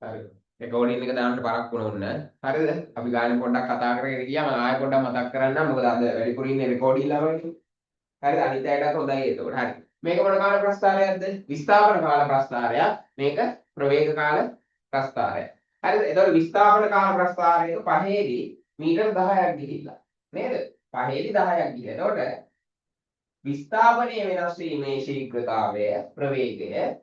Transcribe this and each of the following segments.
හරි. රෙකෝඩින් එක දාන්න පරක්කු වුණා. හරිද? අපි ගාන පොඩ්ඩක් කතා කරගෙන ගියාම ආයෙ පොඩ්ඩක් මතක් කරන්නම්. මොකද අද වැඩිපුර ඉන්නේ රෙකෝඩින් ළමයි. හරිද? අනිත් අයටත් හොඳයි ඒක. හරි. මේක මොන කාල ප්‍රස්ථාරයක්ද? විස්ථාපන කාල ප්‍රස්ථාරයක්. මේක ප්‍රවේග කාල ප්‍රස්ථාරයක්. හරිද? එතකොට විස්ථාපන කාල ප්‍රස්ථාරයක පහේදී මීටර 10ක් ගිහිල්ලා. නේද? පහේදී 10ක් ගිහිල්ලා. එතකොට විස්ථාපනයේ වෙනස් වීමේ ශීඝ්‍රතාවය ප්‍රවේගය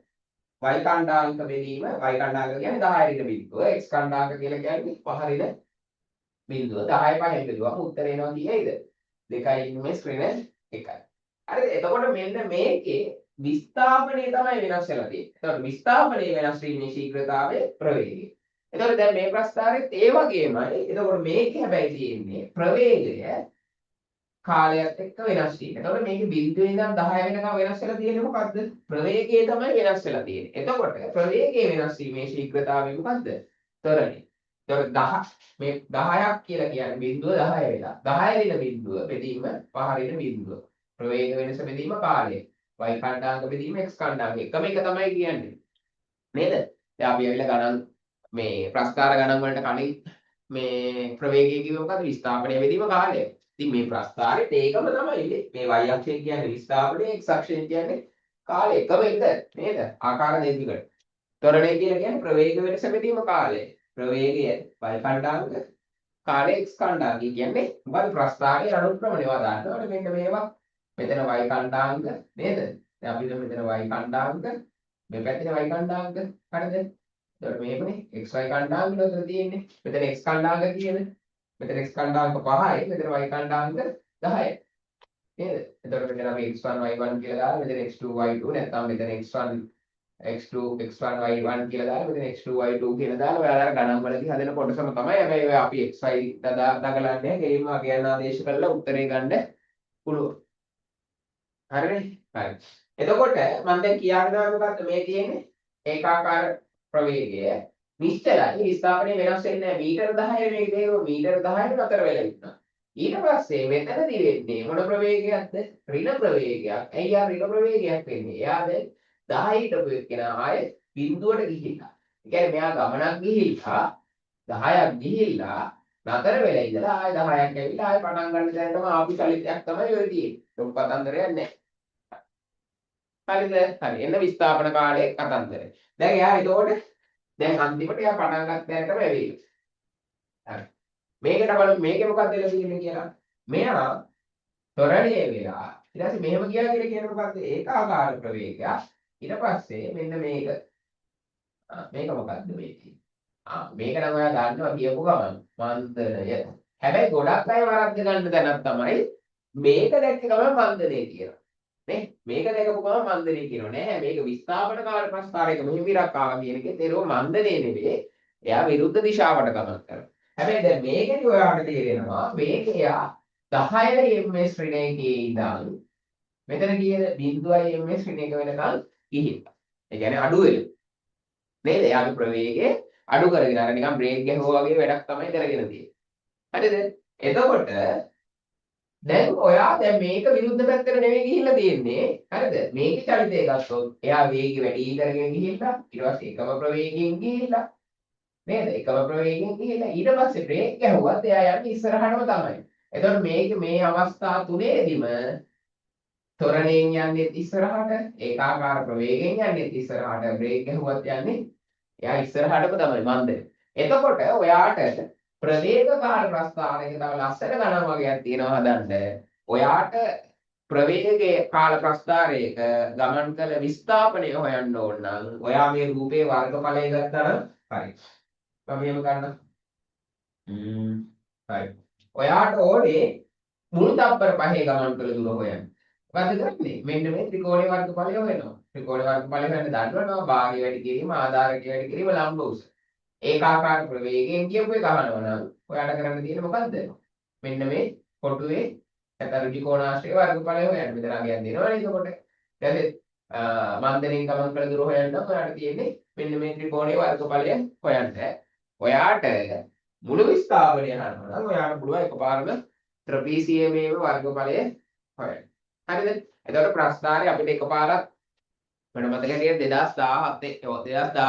y කණ්ඩාංක බෙදීම y කණ්ඩාංක කියන්නේ 10 රින බිඳුව x කණ්ඩාංක කියලා කියන්නේ 5 රින බිඳුව 10 5 බෙදුවම උත්තර එනවා කීයද 2 ඉන්නේ ස්ක්‍රීන 1යි හරිද එතකොට මෙන්න මේකේ විස්ථාපනය තමයි වෙනස් වෙලා තියෙන්නේ එතකොට විස්ථාපනයේ වෙනස් වීමේ ශීඝ්‍රතාවය ප්‍රවේගය එතකොට දැන් මේ ප්‍රස්ථාරෙත් ඒ වගේමයි එතකොට මේකේ හැබැයි තියෙන්නේ ප්‍රවේගය කාලයත් එක්ක වෙනස් වීම. එතකොට මේකේ බිඳුවේ ඉඳන් 10 වෙනකම් වෙනස් වෙලා තියෙන්නේ මොකද්ද? ප්‍රවේගය තමයි වෙනස් වෙලා තියෙන්නේ. එතකොට ප්‍රවේගයේ වෙනස් වීමේ ශීඝ්‍රතාවය මොකද්ද? ත්වරණය. එතකොට 10 මේ 10ක් කියලා කියන්නේ බිඳුව 10 වෙලා. 10 වෙන බිඳුව බෙදීම 5 වෙන බිඳුව. ප්‍රවේග වෙනස බෙදීම කාලය. y කණ්ඩාංක බෙදීම x කණ්ඩාංක. එකම එක තමයි කියන්නේ. නේද? දැන් අපි ඇවිල්ලා ගණන් මේ ප්‍රස්ථාර ගණන් වලට කලින් මේ ප්‍රවේගය කිව්ව මොකද්ද? විස්ථාපනය බෙදීම කාලය. ඉතින් මේ ප්‍රස්ථාරෙත් ඒකම තමයි මේ y අක්ෂය කියන්නේ විස්ථාපනය x අක්ෂය කියන්නේ කාලය එකම එක නේද? ආකාර දෙකකට. ත්වරණය කියලා කියන්නේ ප්‍රවේග වෙනස බෙදීම කාලය. ප්‍රවේගය y කණ්ඩාංක කාලය x කණ්ඩාංක කියන්නේ මොකද ප්‍රස්ථාරයේ අනුක්‍රමණය වදාන්නකොට මෙන්න මේවා මෙතන y කණ්ඩාංක නේද? දැන් අපි හිතමු මෙතන y කණ්ඩාංක මේ පැත්තේ y කණ්ඩාංක හරිද? එතකොට මේකනේ xy කණ්ඩාංක නේද තියෙන්නේ. මෙතන x කණ්ඩාංක කියන මෙතන x කණ්ඩාංක 5යි මෙතන y කණ්ඩාංක 10යි නේද? එතකොට මෙතන අපි x1 y1 කියලා දාලා මෙතන x2 y2 නැත්නම් මෙතන x1 x2 x1 y1 කියලා දාලා මෙතන x2 y2 කියලා දාලා ඔයාලා ගණන් වලදී හදන කොටසම තමයි. හැබැයි ඔය අපි xy දගලන්නේ ගෙලින්ම අගයන් ආදේශ කරලා උත්තරේ ගන්න පුළුවන්. හරිනේ? හරි. එතකොට මම දැන් කියන්න මොකද්ද මේ තියෙන්නේ? ඒකාකාර ප්‍රවේගය නිශ්චලයි විස්ථාපනය වෙනස් වෙන්නේ නැහැ මීටර 10 මේක තේරුම මීටර 10ට නතර වෙලා ඉන්නවා ඊට පස්සේ මෙතනදී වෙන්නේ මොන ප්‍රවේගයක්ද ඍණ ප්‍රවේගයක් ඇයි ආ ඍණ ප්‍රවේගයක් වෙන්නේ එයා දැන් 10 හිටපු එක්කෙනා ආයේ බිඳුවට ගිහිල්ලා ඒ කියන්නේ මෙයා ගමනක් ගිහිල්ලා 10ක් ගිහිල්ලා නතර වෙලා ඉඳලා ආයේ 10ක් ඇවිල්ලා ආයේ පටන් ගන්න දැන් තමයි ආපු චලිතයක් තමයි ඔය තියෙන්නේ ලොකු කතන්දරයක් නැහැ හරිද හරි එන්න විස්ථාපන කාලයේ කතන්දරය දැන් එයා එතකොට දැන් අන්තිමට එයා පටන් ගන්න තැනටම ඇවිල්ලා. හරි. මේකට බලමු මේකේ මොකක්ද වෙලා තියෙන්නේ කියලා. මෙයා ත්වරණය වෙලා ඊට පස්සේ මෙහෙම ගියා කියලා කියන්නේ මොකක්ද? ඒකාකාර ප්‍රවේගයක්. ඊට පස්සේ මෙන්න මේක මේක මොකක්ද මේකේ? මේක නම් ඔයා දන්නවා කියපු ගමන් මන්දනය. හැබැයි ගොඩක් අය වරද්ද ගන්න තැනක් තමයි මේක දැක්ක ගමන් මන්දනය කියලා. නේ මේක දැකපු ගමන් මන්දනේ කියනවා නෑ මේක විස්ථාපන කාල ප්‍රස්ථාරයක මෙහෙම විරක් ආවා කියන එකේ තේරුම මන්දනේ නෙවෙයි එයා විරුද්ධ දිශාවට ගමන් කරනවා හැබැයි දැන් මේකේදී ඔයාලට තේරෙනවා මේක එයා 10 ms ශ්‍රේණියේ ඉඳන් මෙතන කියන 0 ms ශ්‍රේණියක වෙනකන් ගිහිල්ලා ඒ කියන්නේ අඩු වෙලා නේද එයාගේ ප්‍රවේගය අඩු කරගෙන අර නිකන් බ්‍රේක් ගැහුවා වගේ වැඩක් තමයි කරගෙන තියෙන්නේ හරිද එතකොට දැන් ඔයා දැන් මේක විරුද්ධ පැත්තට නෙවෙයි ගිහිල්ලා තියෙන්නේ. හරිද? මේකේ චලිතය ගත්තොත් එයා වේගය වැඩි කරගෙන ගිහිල්ලා ඊට පස්සේ එකම ප්‍රවේගයෙන් ගිහිල්ලා නේද? එකම ප්‍රවේගයෙන් ගිහිල්ලා ඊට පස්සේ බ්‍රේක් ගැහුවත් එයා යන්නේ ඉස්සරහටම තමයි. එතකොට මේක මේ අවස්ථා තුනේදීම ත්වරණයෙන් යන්නේ ඉස්සරහට ඒකාකාර ප්‍රවේගයෙන් යන්නේ ඉස්සරහට බ්‍රේක් ගැහුවත් යන්නේ එයා ඉස්සරහටම තමයි මන්දේ. එතකොට ඔයාට ප්‍රවේගකාර ප්‍රස්ථාරයක තව ලස්සන ගණන් වගේක් තියෙනවා හදන්න. ඔයාට ප්‍රවේගයේ කාල ප්‍රස්ථාරයක ගමන් කළ විස්ථාපනය හොයන්න ඕන නම් ඔයා මේ රූපේ වර්ගඵලය ගත්තා නම් හරි. මම මෙහෙම ගන්නම්. හරි. ඔයාට ඕනේ මුළු තප්පර පහේ ගමන් කළ දුර හොයන්න. මොකද කරන්නේ? මෙන්න මේ ත්‍රිකෝණයේ වර්ගඵලය හොයනවා. ත්‍රිකෝණයේ වර්ගඵලය හොයන්න දන්නවනවා භාගය වැඩි කිරීම, ආධාරකය වැඩි කිරීම, ලම්බ උස. ඒකාකාර ප්‍රවේගයෙන් කියපු එක අහනවා නම් ඔයාලට කරන්න තියෙන්නේ මොකද්ද? මෙන්න මේ කොටුවේ නැත්නම් ත්‍රිකෝණාශ්‍රයේ වර්ගඵලය හොයන්න. මෙතන අගයක් දෙනවනේ එතකොට. ඊට මන්දනෙන් ගමන් කළ දුර හොයන්න නම් ඔයාලට තියෙන්නේ මෙන්න මේ ත්‍රිකෝණයේ වර්ගඵලය හොයන්න. ඔයාට මුළු විස්ථාපනය අහනවා නම් ඔයාලට පුළුවන් එකපාරම ත්‍රපීසියමේ වර්ගඵලය හොයන්න. හරිද? එතකොට ප්‍රස්ථාරය අපිට එකපාරක් මට මතක හිටියේ 2017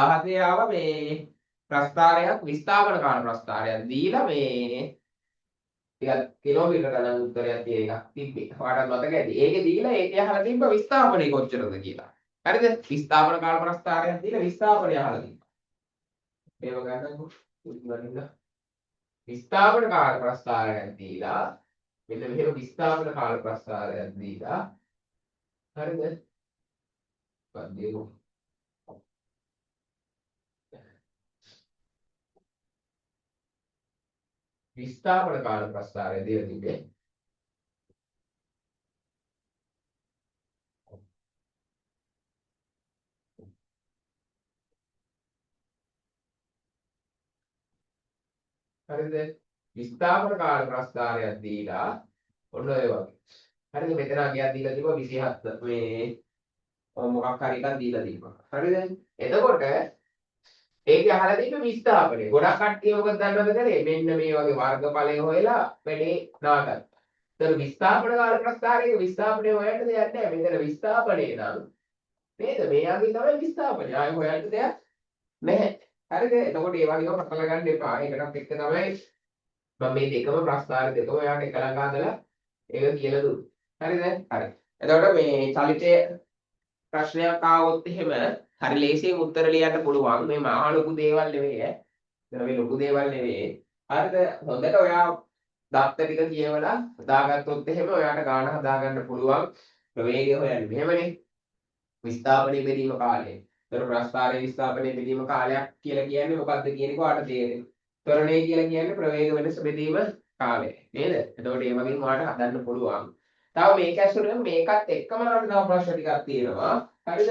ආවා මේ ප්‍රස්ථාරයක් විස්ථාපන කාල ප්‍රස්ථාරයක් දීලා මේ ටිකක් කිලෝමීටර ගණන් උත්තරයක් තියෙන එකක් තිබ්බේ. ඔයාලට මතක ඇති. ඒකේ දීලා ඒකේ අහලා තිබ්බ විස්ථාපනය කොච්චරද කියලා. හරිද? විස්ථාපන කාල ප්‍රස්ථාරයක් දීලා විස්ථාපනය අහලා තිබ්බා. මේව ගන්නකො උත්තරෙන්ද විස්ථාපන කාල ප්‍රස්ථාරයක් දීලා මෙන්න මෙහෙම විස්ථාපන කාල ප්‍රස්ථාරයක් දීලා හරිද? පද්‍යෝ විස්ථාපන කාල ප්‍රස්ථාරය දීලා තිබේ. හරිද? විස්ථාපන කාල ප්‍රස්ථාරයක් දීලා ඔන්න ඔය වගේ. හරිද? මෙතන අගයක් දීලා තිබ්බා 27 මේ මොකක් හරි එකක් දීලා තිබ්බා. හරිද? එතකොට ඒකේ අහලා තිබ්බ විස්ථාපනය. ගොඩක් කට්ටිය මොකද දන්නවද කරේ? මෙන්න මේ වගේ වර්ගඵලය හොයලා වැඩේ නාගත්තා. ඒතර විස්ථාපන කාල ප්‍රස්ථාරයේ විස්ථාපනය හොයන්න දෙයක් නැහැ. මෙතන විස්ථාපනය නම් නේද? මෙයාගේ තමයි විස්ථාපනය. ආයෙ හොයන්න දෙයක් නැහැ. හරිද? එතකොට ඒ වගේම කපලා ගන්න එපා. ඒකටත් එක්ක තමයි මම මේ දෙකම ප්‍රස්ථාර දෙකම ඔයාලට එක ළඟ හදලා ඒක කියලා දුන්නා. හරිද? හරි. එතකොට මේ චලිතයේ ප්‍රශ්නයක් ආවොත් එහෙම හරි ලේසියෙන් උත්තර ලියන්න පුළුවන්. මේ මහා ලොකු දේවල් නෙවෙයි ඈ. මේ ලොකු දේවල් නෙවෙයි. හරිද? හොඳට ඔයා දත්ත ටික කියවලා දාගත්තොත් එහෙම ඔයාට ගාන හදාගන්න පුළුවන්. ප්‍රවේගය හොයන්නේ. මෙහෙමනේ. විස්ථාපනයේ බෙදීම කාලය. ඒතර ප්‍රස්ථාරයේ විස්ථාපනයේ බෙදීම කාලයක් කියලා කියන්නේ මොකක්ද කියන එක ඔයාලට තේරෙනවා. ත්වරණය කියලා කියන්නේ ප්‍රවේග වෙනස බෙදීම කාලය. නේද? එතකොට මේ වගේම ඔයාලට හදන්න පුළුවන්. තව මේක ඇසුරෙන් මේකත් එක්කම අහන්න තව ප්‍රශ්න ටිකක් තියෙනවා. හරිද?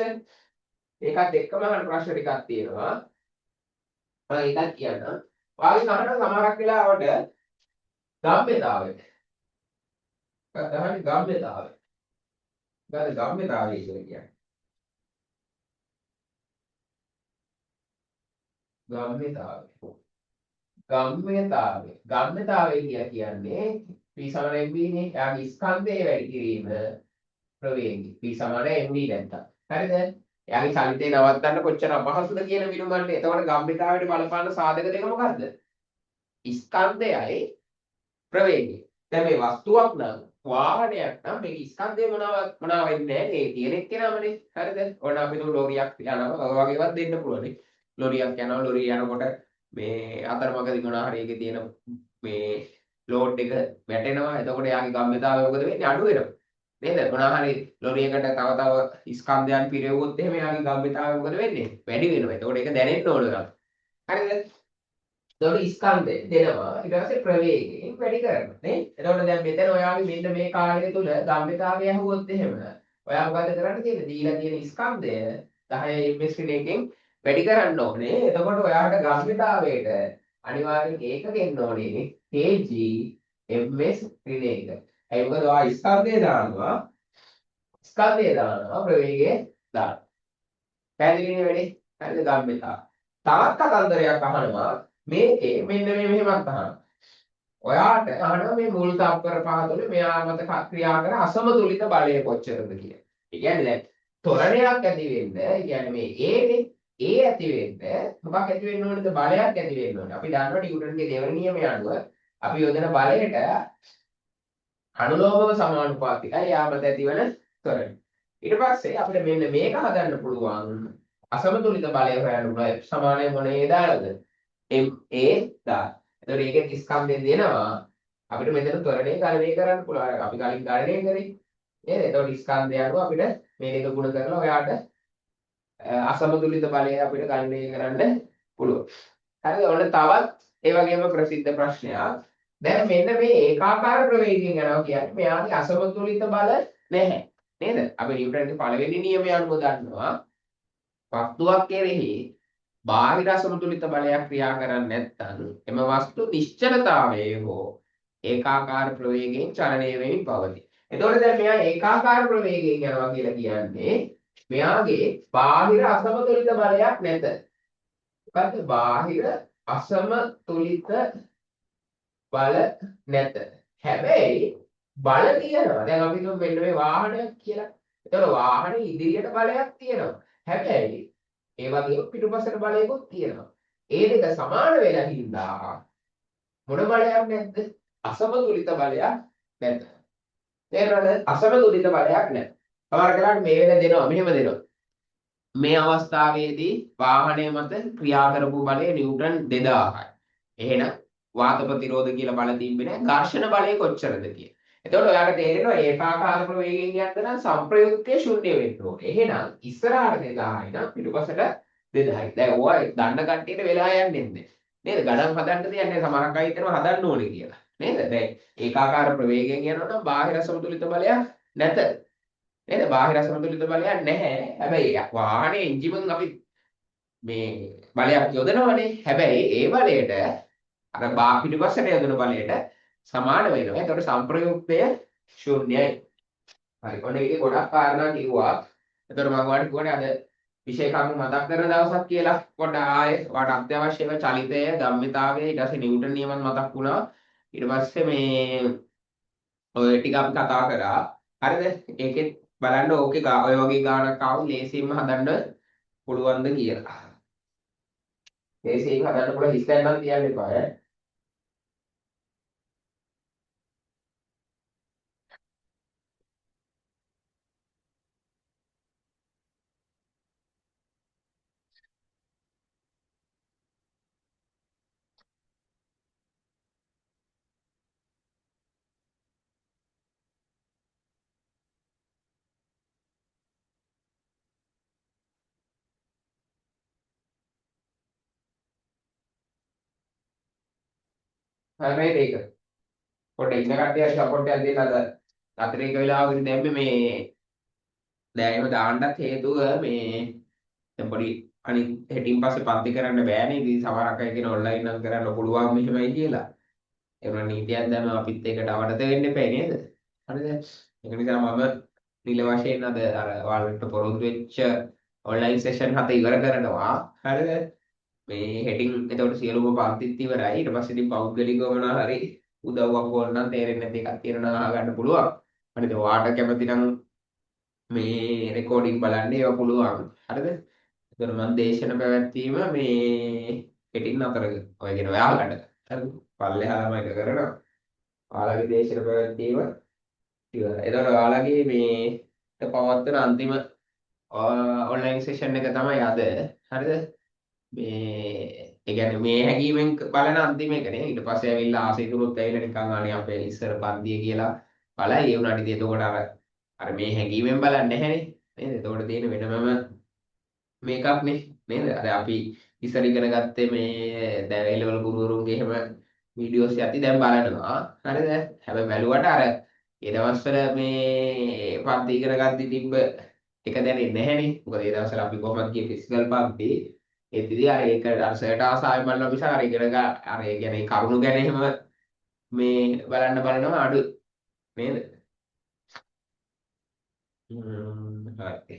ඒකත් එක්කම අහන්න ප්‍රශ්න ටිකක් තියෙනවා. මම ඒකත් කියන්නම්. වාගේ අහන සමහරක් වෙලාවට ගම්ම්‍යතාවය. තමයි ගම්ම්‍යතාවය. ගාන ගම්ම්‍යතාවය කියලා කියන්නේ. ගම්ම්‍යතාවය. ගම්ම්‍යතාවය කියලා කියන්නේ P = MV නේ. එයාගේ ස්කන්ධයේ වැඩි කිරීම ප්‍රවේගය. P = MV නැත්තම්. හරිද? එයාගේ චලිතේ නවත්තන්න කොච්චර අපහසුද කියන විනුමන්නේ. එතකොට ගම්ම්‍යතාවයට බලපාන සාධක දෙක මොකද්ද? ස්කන්ධයයි ප්‍රවේගය. දැන් මේ වස්තුවක් නම් වාහනයක් නම් මේ ස්කන්ධය මොනවා වෙන්නේ නැහැ. ඒ තියෙන එක්කෙනාමනේ. හරිද? ඔන්න අපි තුන් ලෝරියක් යනවා. ඔය වගේවත් දෙන්න පුළුවන්. ලොරියක් යනවා. ලොරිය යනකොට මේ අතරමඟදී මොනවා හරි එකේ තියෙන මේ ලෝඩ් එක වැටෙනවා. එතකොට යාගේ ගම්ම්‍යතාවය මොකද වෙන්නේ? අඩු වෙනවා. නේද? මොනවා හරි ලොරියකට තව ස්කන්ධයන් පිරෙවුවොත් එහෙම යාගේ ගම්ම්‍යතාවය මොකද වෙන්නේ? වැඩි වෙනවා. එතකොට ඒක දැනෙන්න ඕන ගන්න. හරිද? එතකොට ස්කන්ධය දෙනවා. ඊට පස්සේ ප්‍රවේගයෙන් වැඩි කරනවා. නේ? එතකොට දැන් මෙතන ඔයාගේ මෙන්න මේ කාලය තුල ගම්ම්‍යතාවය ඇහුවොත් එහෙම ඔයා මොකද කරන්න තියෙන්නේ? දීලා තියෙන ස්කන්ධය 10 ms එකෙන් වැඩි කරන්න ඕනේ. එතකොට ඔයාට ගම්ම්‍යතාවයට අනිවාර්යෙන් ඒක ගෙන්න ඕනේ kg ms ඍණ 1. ඒ මොකද ඔයා ස්කන්ධය දානවා ප්‍රවේගය දානවා. පැහැදිලිනේ වැඩේ? හරිද? ගම්ම්‍යතාව. තවත් කතන්දරයක් අහනවා මේකේ මෙන්න මේ මෙහෙමත් අහනවා. ඔයාට අහනවා මේ මුල් තත්පර පහ තුළ මෙයා මත ක්‍රියා කරන අසමතුලිත බලය කොච්චරද කියලා. ඒ කියන්නේ දැන් ත්වරණයක් ඇති වෙන්න, ඒ කියන්නේ මේ A ඇති වෙන්න මොකක් ඇති වෙන්න ඕනේද? බලයක් ඇති වෙන්න ඕනේ. අපි දන්නවා නිව්ටන්ගේ දෙවන නියමය අනුව අපි යොදන බලයට අනුලෝමව සමානුපාතිකයි යාමත ඇතිවන ත්වරණය. ඊට පස්සේ අපිට මෙන්න මේක හදන්න පුළුවන්. අසමතුලිත බලය හොයන්න උනා සමානයි මොනේ දාලාද? MA දාලා. එතකොට ඒකෙන් ස්කන්ධයෙන් දෙනවා අපිට මෙතන ත්වරණය ගණනය කරන්න පුළුවන්. අපි කලින් ගණනය කරේ නේද? එතකොට ස්කන්ධය අනුව අපිට මේ දෙක ගුණ කරලා ඔයාට අසමතුලිත බලය අපිට ගණනය කරන්න පුළුවන්. හරිද? ඔන්න තවත් ඒ වගේම ප්‍රසිද්ධ ප්‍රශ්නයක්. දැන් මෙන්න මේ ඒකාකාර ප්‍රවේගයෙන් යනවා කියන්නේ මෙයාගේ අසමතුලිත බල නැහැ. නේද? අපි නිව්ටන්ගේ පළවෙනි නියමය අනුව දන්නවා වස්තුවක් කෙරෙහි බාහිර අසමතුලිත බලයක් ක්‍රියා කරන්නේ නැත්නම් එම වස්තු නිශ්චලතාවයේ හෝ ඒකාකාර ප්‍රවේගයෙන් චලනය වෙමින් පවතී. එතකොට දැන් මෙයා ඒකාකාර ප්‍රවේගයෙන් යනවා කියලා කියන්නේ මෙයාගේ බාහිර අසමතුලිත බලයක් නැත. මොකද්ද? බාහිර අසමතුලිත බල නැත. හැබැයි බල තියෙනවා. දැන් අපි හිතමු මෙන්න මේ වාහනයක් කියලා. එතකොට වාහනේ ඉදිරියට බලයක් තියෙනවා. හැබැයි ඒ වගේම පිටුපසට බලයකුත් තියෙනවා. ඒ දෙක සමාන වෙලා හින්දා මොන බලයක් නැද්ද? අසමතුලිත බලයක් නැද්ද? තේරෙනවද? අසමතුලිත බලයක් නැහැ. සමහර වෙලාවට මේ වෙන දෙනවා මෙහෙම දෙනවා. මේ අවස්ථාවේදී වාහනය මත ක්‍රියා කරපු බලය නිව්ටන් 2000යි. එහෙනම් වාත ප්‍රතිරෝධ කියලා බල තිබ්බේ නැහැ. ඝර්ෂණ බලය කොච්චරද කියලා. එතකොට ඔයාලට තේරෙනවා ඒකාකාර ප්‍රවේගයෙන් යන්න නම් සංප්‍රයුක්තය ශුන්‍ය වෙන්න ඕනේ. එහෙනම් ඉස්සරහට 2000යි නම් පිටුපසට 2000යි. දැන් ඕවා දන්න කට්ටියට වෙලා යන්නේ නැහැ. නේද? ගණන් හදන්න තියන්නේ සමහරක් අය හිතනවා හදන්න ඕනේ කියලා. නේද? දැන් ඒකාකාර ප්‍රවේගයෙන් යනවා නම් බාහිර සමතුලිත බලයක් නැත. නේද? බාහිර සමතුලිත බලයක් නැහැ. හැබැයි වාහනේ එන්ජිමෙන් අපි මේ බලයක් යොදනවනේ. හැබැයි ඒ බලයට අර පිටිපස්සට යොදන බලයට සමාන වෙනවා. ඒකට සංප්‍රයුක්තය ශූන්‍යයි. හරි. ඔන්න ඒකේ ගොඩක් කාරණා කිව්වා. ඒතර මම ඔයාලට කියන්නේ අද විෂය කර්ම මතක් කරන දවසක් කියලා. පොඩ්ඩක් ආයේ ඔයාලට අත්‍යවශ්‍යම චලිතය, ගම්මිතාවය, ඊට පස්සේ නිව්ටන් නියමත් මතක් වුණා. ඊට පස්සේ මේ ඔය ටික අපි කතා කරා. හරිද? ඒකෙත් බලන්න ඕකේ ඔය වගේ ගානක් ආවොත් ලේසියෙන්ම හදන්න පුළුවන්ද කියලා. ලේසියෙන් හදන්න පුළුවන් හිස්තැන් නම් තියන්න එපා ඈ. හරියට ඒක. පොඩ්ඩක් ඉන්න කට්ටිය සපෝට් එකක් දෙන්න අද අතිරේක වෙලාවකදී දැම්මේ මේ දැන් එහෙම දාන්නත් හේතුව මේ දැන් පොඩි අනිත් හෙටින් පස්සේ පන්ති කරන්න බෑනේ. ඉතින් සමහරක් අය කියන ඔන්ලයින් නම් කරන්න පුළුවන් මෙහෙමයි කියලා. ඒ වුණා නීතියක් දැම්ම අපිත් ඒකට අවඩත වෙන්න එපා නේද? හරිද? ඒක නිසා මම නිල වශයෙන් අද අර ඔයාලට පොරොන්දු වෙච්ච ඔන්ලයින් සෙෂන් 7 ඉවර කරනවා. හරිද? මේ හෙටින් එතකොට සියලුම පන්තිත් ඉවරයි. ඊට පස්සේ ඉතින් පෞද්ගලිකව මොනවා හරි උදව්වක් ඕන නම් තේරෙන්නේ නැති එකක් තියෙනවා අහගන්න පුළුවන්. අනිත් ඔයාට කැමති නම් මේ රෙකෝඩින් බලන්න ඒවා පුළුවන්. හරිද? ඒතර මම දේශන පැවැත්වීම මේ හෙටින් අතර ඔය කියන ඔයාලට. හරිද? පල්ලෙහාම එක කරනවා. ඔයාලගේ දේශන පැවැත්වීම ඉවරයි. ඒතර ඔයාලගේ මේ පවත්වන අන්තිම ඔන්ලයින් සෙෂන් එක තමයි අද. හරිද? මේ ඒ කියන්නේ මේ හැංගීමෙන් බලන අන්තිම එකනේ. ඊට පස්සේ ඇවිල්ලා ආසීතුරුත් ඇවිල්ලා නිකන් අනේ අපේ ඉස්සර පන්තිය කියලා බලයි. ඒ වුණාට ඉතින් එතකොට අර මේ හැංගීමෙන් බලන්නේ නැහැනේ. නේද? එතකොට තියෙන වෙනමම මේකක් නේ. නේද? අර අපි ඉස්සර ඉගෙන ගත්තේ මේ දැන් A level ගුරුවරුන්ගේ එහෙම වීඩියෝස් යති දැන් බලනවා. හරිද? හැබැයි බැලුවට අර ඒ දවස්වල මේ පන්ති ඉගෙන ගද්දි තිබ්බ එක දැනෙන්නේ නැහැනේ. මොකද ඒ දවස්වල අපි කොහොමද ගියේ ෆිසිකල් පන්ති ඒතිදී අර ඒක අර සර්ට ආසාවෙන් බලනවා මිසක් අර ඉගෙන ගන්න අර ඒ කියන්නේ කරුණු ගැන එහෙම මේ බලනවා අඩු නේද? හරි.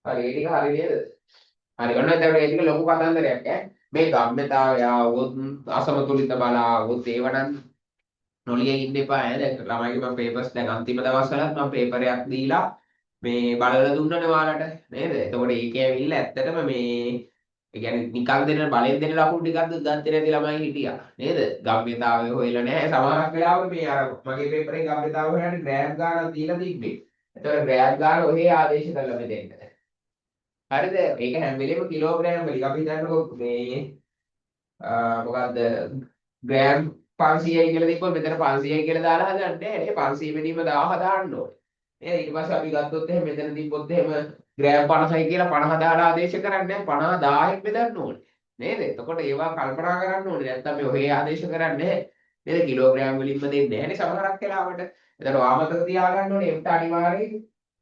හරි ඒ ටික හරි නේද? හරි ඔන්න එතකොට ඒ ටික ලොකු කතන්දරයක් ඈ. මේ ගම්‍යතාවය આવොත් අසමතුලිත බල આવොත් ඒව නම් නොලිය ඉන්න එපා ඈ. දැන් ළමයිගේ මම පේපර්ස් දැන් අන්තිම දවස්වලත් මම පේපරයක් දීලා මේ බලලා දුන්නනේ ඔයාලට නේද? එතකොට ඒකේ ඇවිල්ලා ඇත්තටම මේ ඒ කියන්නේ නිකන් දෙන බලෙන් දෙන ලකුණු ටිකක් ගත්තේ නැති ළමයි හිටියා නේද? ගම්‍යතාවය හොයලා නැහැ. සමහරක් වෙලාවට මේ අර මගේ පේපරේ ගම්‍යතාවය හොයන්න ග්‍රෑම් ගානක් දීලා තිබ්බේ. එතකොට ග්‍රෑම් ගාන ඔහේ ආදේශ කළා මෙතෙන්ට. හරිද? ඒක හැම වෙලේම කිලෝග්‍රෑම් වලින් අපි හිතන්නකෝ මේ මොකද්ද ග්‍රෑම් 500යි කියලා තිබ්බොත් මෙතන 500යි කියලා දාලා හදන්නේ නැහැ නේ 500 වෙනීම 1000 දාන්න ඕනේ. නේද? ඊට පස්සේ අපි ගත්තොත් එහෙම මෙතන තිබ්බොත් එහෙම ග්‍රෑම් 50යි කියලා 50 දාලා ආදේශ කරන්නේ නැහැ 50 1000ක් බෙදන්න ඕනේ. නේද? එතකොට ඒවා කල්පනා කරන්න ඕනේ. නැත්නම් මේ ඔහේ ආදේශ කරන්නේ නැහැ. නේද? කිලෝග්‍රෑම් වලින්ම දෙන්නේ නැහැ නේ සමහරක් වෙලාවට. එතකොට ආමතක තියාගන්න ඕනේ එම්ට අනිවාර්යයෙන්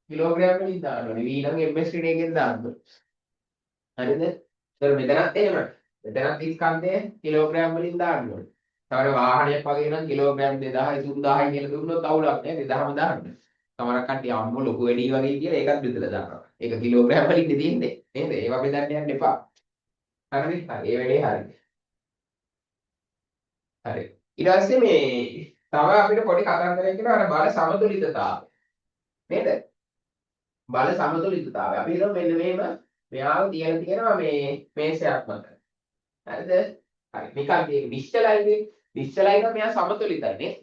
කිලෝග්‍රෑම් වලින් දාන්න ඕනේ. V නම් MS ශ්‍රේණියකින් දාන්න ඕනේ. හරිද? ඒතර මෙතනත් එහෙමයි. මෙතනත් ස්කන්ධය කිලෝග්‍රෑම් වලින් දාන්න ඕනේ. තවර වාහනයක් වගේ නම් කිලෝග්‍රෑම් 2000යි 3000යි කියලා දුන්නොත් අවුලක් නෑ 2000ම දාන්න. සමහරක් කට්ටිය අම්මෝ ලොකු වැඩි වගේ කියලා ඒකත් බෙදලා දානවා. ඒක කිලෝග්‍රෑම් වලින් තියෙන්නේ. නේද? ඒවා බෙදන්න යන්න එපා. හරිද? හරි. ඒ වැඩේ හරි. හරි. ඊට පස්සේ මේ තව අපිට පොඩි කතන්දරයක් කියනවා අර බල සමතුලිතතාවය. නේද? බල සමතුලිතතාවය. අපි හිතමු මෙන්න මෙහෙම මෙයාව තියෙනවා මේ මේසයක් මත. හරිද? හරි. නිකන් මේ නිශ්චලයිනේ. නිශ්චලයි නම් මෙයා සමතුලිතයි නේ.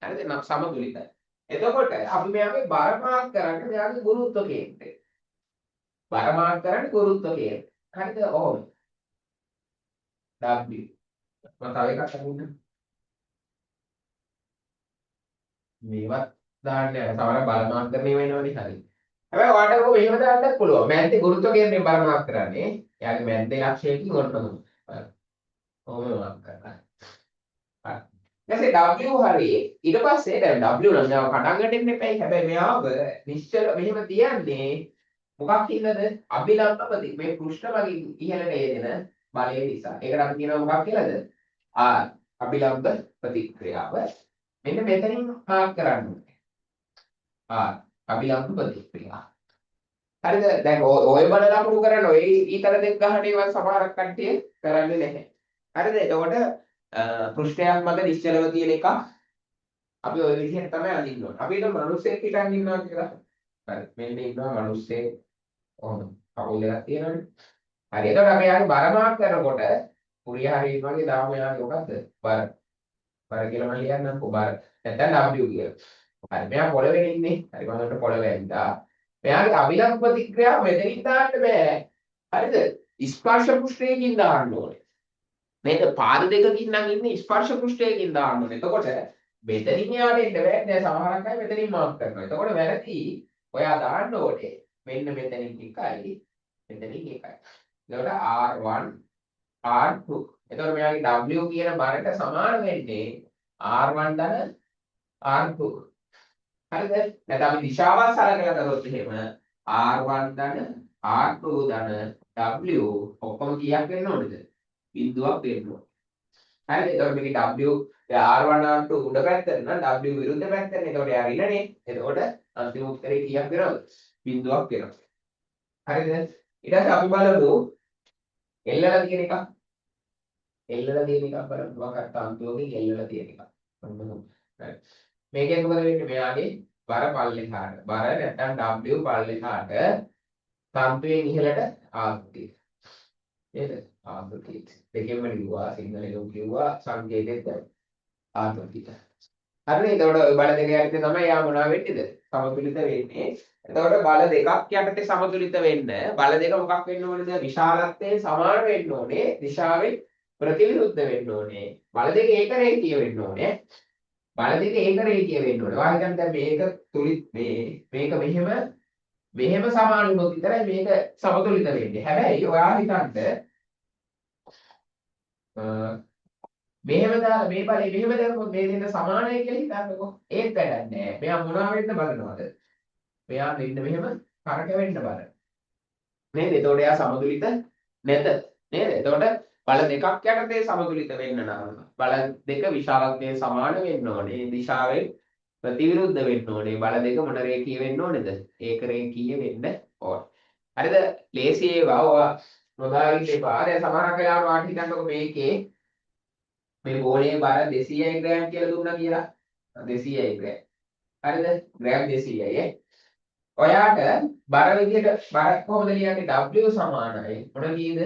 හරිද? නම් සමතුලිතයි. එතකොට අපි මෙයාගේ බර මාක් කරන්නේ මෙයාගේ ගුරුත්ව කේන්ද්‍රය. බර මාක් කරන්නේ ගුරුත්ව කේන්ද්‍රය. හරිද? ඔහොම. W. මම තව එකක් අහන්න. මේවත් දාන්න යන සමහර බල මාක් කරන්නේ වෙනවනේ හරි. හැබැයි ඔයාලට ඔක මෙහෙම දාන්නත් පුළුවන්. මෑන්තේ ගුරුත්ව කේන්ද්‍රයෙන් බල මාක් කරන්නේ. එයාගේ මෑන්තේ ලක්ෂයකින් ඔන්නම. ඔහොම මාක් කරනවා. හරි. ඊට W හරි ඊට පස්සේ දැන් W නම් මෙයාව පටන් ගන්න එපැයි. හැබැයි මෙයාව නිශ්චල මෙහෙම තියන්නේ මොකක් හින්දාද? අභිලම්බ ප්‍රති මේ පෘෂ්ඨ වලින් ඉහළට එදෙන බලය නිසා. ඒකට අපි කියනවා මොකක් කියලාද? R අභිලම්බ ප්‍රතික්‍රියාව. මෙන්න මෙතනින් මාක් කරන්න ඕනේ. R අභිලම්බ ප්‍රතික්‍රියාව. හරිද? දැන් ඔය බල ලකුණු කරන්න ඔය ඊතර දෙක ගන්න ඒවා සමහරක් කට්ටිය කරන්නේ නැහැ. හරිද? එතකොට පෘෂ්ඨයක් මත නිශ්චලව තියෙන එක අපි ওই විදිහට තමයි අඳින්න ඕනේ. අපි හිතමු මිනිස්සෙක් හිටන් ඉන්නවා කියලා. හරි. මෙන්න ඉන්නවා මිනිස්සෙක්. ඔහොම කකුල් දෙකක් තියෙනවනේ. හරි. එතකොට අපි යාගේ බර මාක් කරනකොට පුරිය හරිය වගේ දාමු යාගේ මොකද්ද? බර. බර කියලා මම ලියන්නම්කෝ බර. නැත්නම් W කියලා. හරි. මෙයා පොළවේ ඉන්නේ. හරි. මම උන්ට පොළවේ ඇවිල්ලා. මෙයාගේ අභිලම්බ ප්‍රතික්‍රියාව මෙතනින් දාන්න බෑ. හරිද? ස්පර්ශ පෘෂ්ඨයකින් දාන්න ඕනේ. නේද? පාද දෙකකින් නම් ඉන්නේ ස්පර්ශ පෘෂ්ඨයකින් දාන්න ඕනේ. එතකොට මෙතනින් යාට එන්න බෑ. දැන් සමහරක් අය මෙතනින් මාක් කරනවා. එතකොට වැරදි. ඔයා දාන්න ඕනේ. මෙන්න මෙතනින් එකයි. මෙතනින් එකයි. එතකොට R1 R2. එතකොට මෙයාගේ W කියන බරට සමාන වෙන්නේ R1 ධන R2. හරිද? නැත්නම් අපි දිශාව සලකලා කරොත් එහෙම R1 ධන R2 ධන W ඔක්කොම කීයක් වෙන්න ඕනේද? බිඳුවක් වෙන්න ඕනේ. හරිද? එතකොට මේකේ W R1 R2 උඩ පැත්තට නම් W විරුද්ධ පැත්තට. එතකොට යා ඍණනේ. එතකොට අන්තිම උත්තරේ කීයක් වෙනවද? බිඳුවක් වෙනවා. හරිද? ඊට පස්සේ අපි බලමු එල්ලලා තියෙන එක. එල්ලලා තියෙන එකක් බලමු. මොකක්ද අන්තිමකින් එල්ලලා තියෙන එක. හරි. මේකෙන් මොකද වෙන්නේ? මෙයාගේ බර පල්ලෙහාට. බර නැත්නම් W පල්ලෙහාට තන්තුවෙන් ඉහළට ආකෘතිය. නේද? ආකෘතිය. දෙකෙන්ම ලිව්වා සිංහලෙන් කිව්වා සංකේතෙත් ආකෘතිය. හරි. එතකොට ඔය බල දෙක යටතේ තමයි යා මොනවා වෙන්නේද? සමතුලිත වෙන්නේ. එතකොට බල දෙකක් යටතේ සමතුලිත වෙන්න බල දෙක මොකක් වෙන්න ඕනේද? විශාලත්වයෙන් සමාන වෙන්න ඕනේ. දිශාවෙන් ප්‍රතිවිරුද්ධ වෙන්න ඕනේ. බල දෙක ඒකරේඛීය වෙන්න ඕනේ. බල දෙක ඒකරේඛීය වෙන්න ඕනේ. ඔයා හිතන්න දැන් මේක තුලිත් මේක මෙහෙම සමාන වුණොත් විතරයි මේක සමතුලිත වෙන්නේ. හැබැයි ඔයා හිතන්න මෙහෙම දාලා මේ බලේ මෙහෙම දානකොට මේ දෙන්න සමානයි කියලා හිතන්නකෝ. ඒත් වැඩක් නෑ. මෙයා මොනවා වෙන්න බලනවද? මෙයා මෙන්න මෙහෙම කරකවෙන්න බලන. නේද? එතකොට එයා සමතුලිත නැත. නේද? එතකොට බල දෙකක් යටතේ සමතුලිත වෙන්න නම් බල දෙක විශාලත්වයෙන් සමාන වෙන්න ඕනේ. දිශාවෙන් ප්‍රතිවිරුද්ධ වෙන්න ඕනේ. බල දෙක මොන රේඛීය වෙන්න ඕනේද? ඒක රේඛීය වෙන්න ඕනේ. හරිද? ලේසි ඒවා ඔයා නොදාගන්න එපා. දැන් සමහරක් වෙලාවට වාට හිතන්නකො මේකේ මේ ගෝලයේ බර 200යි ග්‍රෑම් කියලා දුන්නා කියලා. 200යි ග්‍රෑම්. හරිද? ග්‍රෑම් 200යි. ඔයාට බර විදිහට බර කොහොමද ලියන්නේ? W සමානයි මොන කීයද?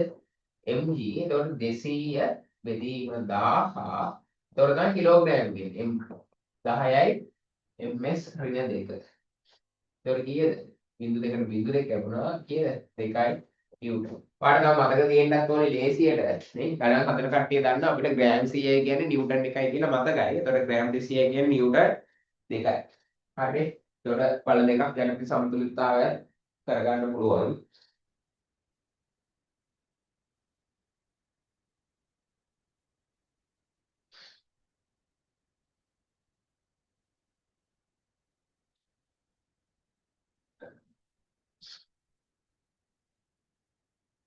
mg. එතකොට 200 බෙදීම 1000. එතකොට තමයි කිලෝග්‍රෑම් වෙන්නේ. m 10යි ms ඍණ 2. එතකොට කීයද? බිංදු දෙකට බිංදු දෙක ලැබුණා කීයද? 2යි නිව්ටන්. ඔයාලට නම් මතක තියෙන්නත් ඕනේ ලේසියට නේ. ගණන් හතර කට්ටිය දන්නා අපිට ග්‍රෑම් 100 කියන්නේ නිව්ටන් 1යි කියලා මතකයි. එතකොට ග්‍රෑම් 200 කියන්නේ නිව්ටන් 2යි. හරි. එතකොට බල දෙකක් යටතේ සමතුලිතතාවය කරගන්න පුළුවන්.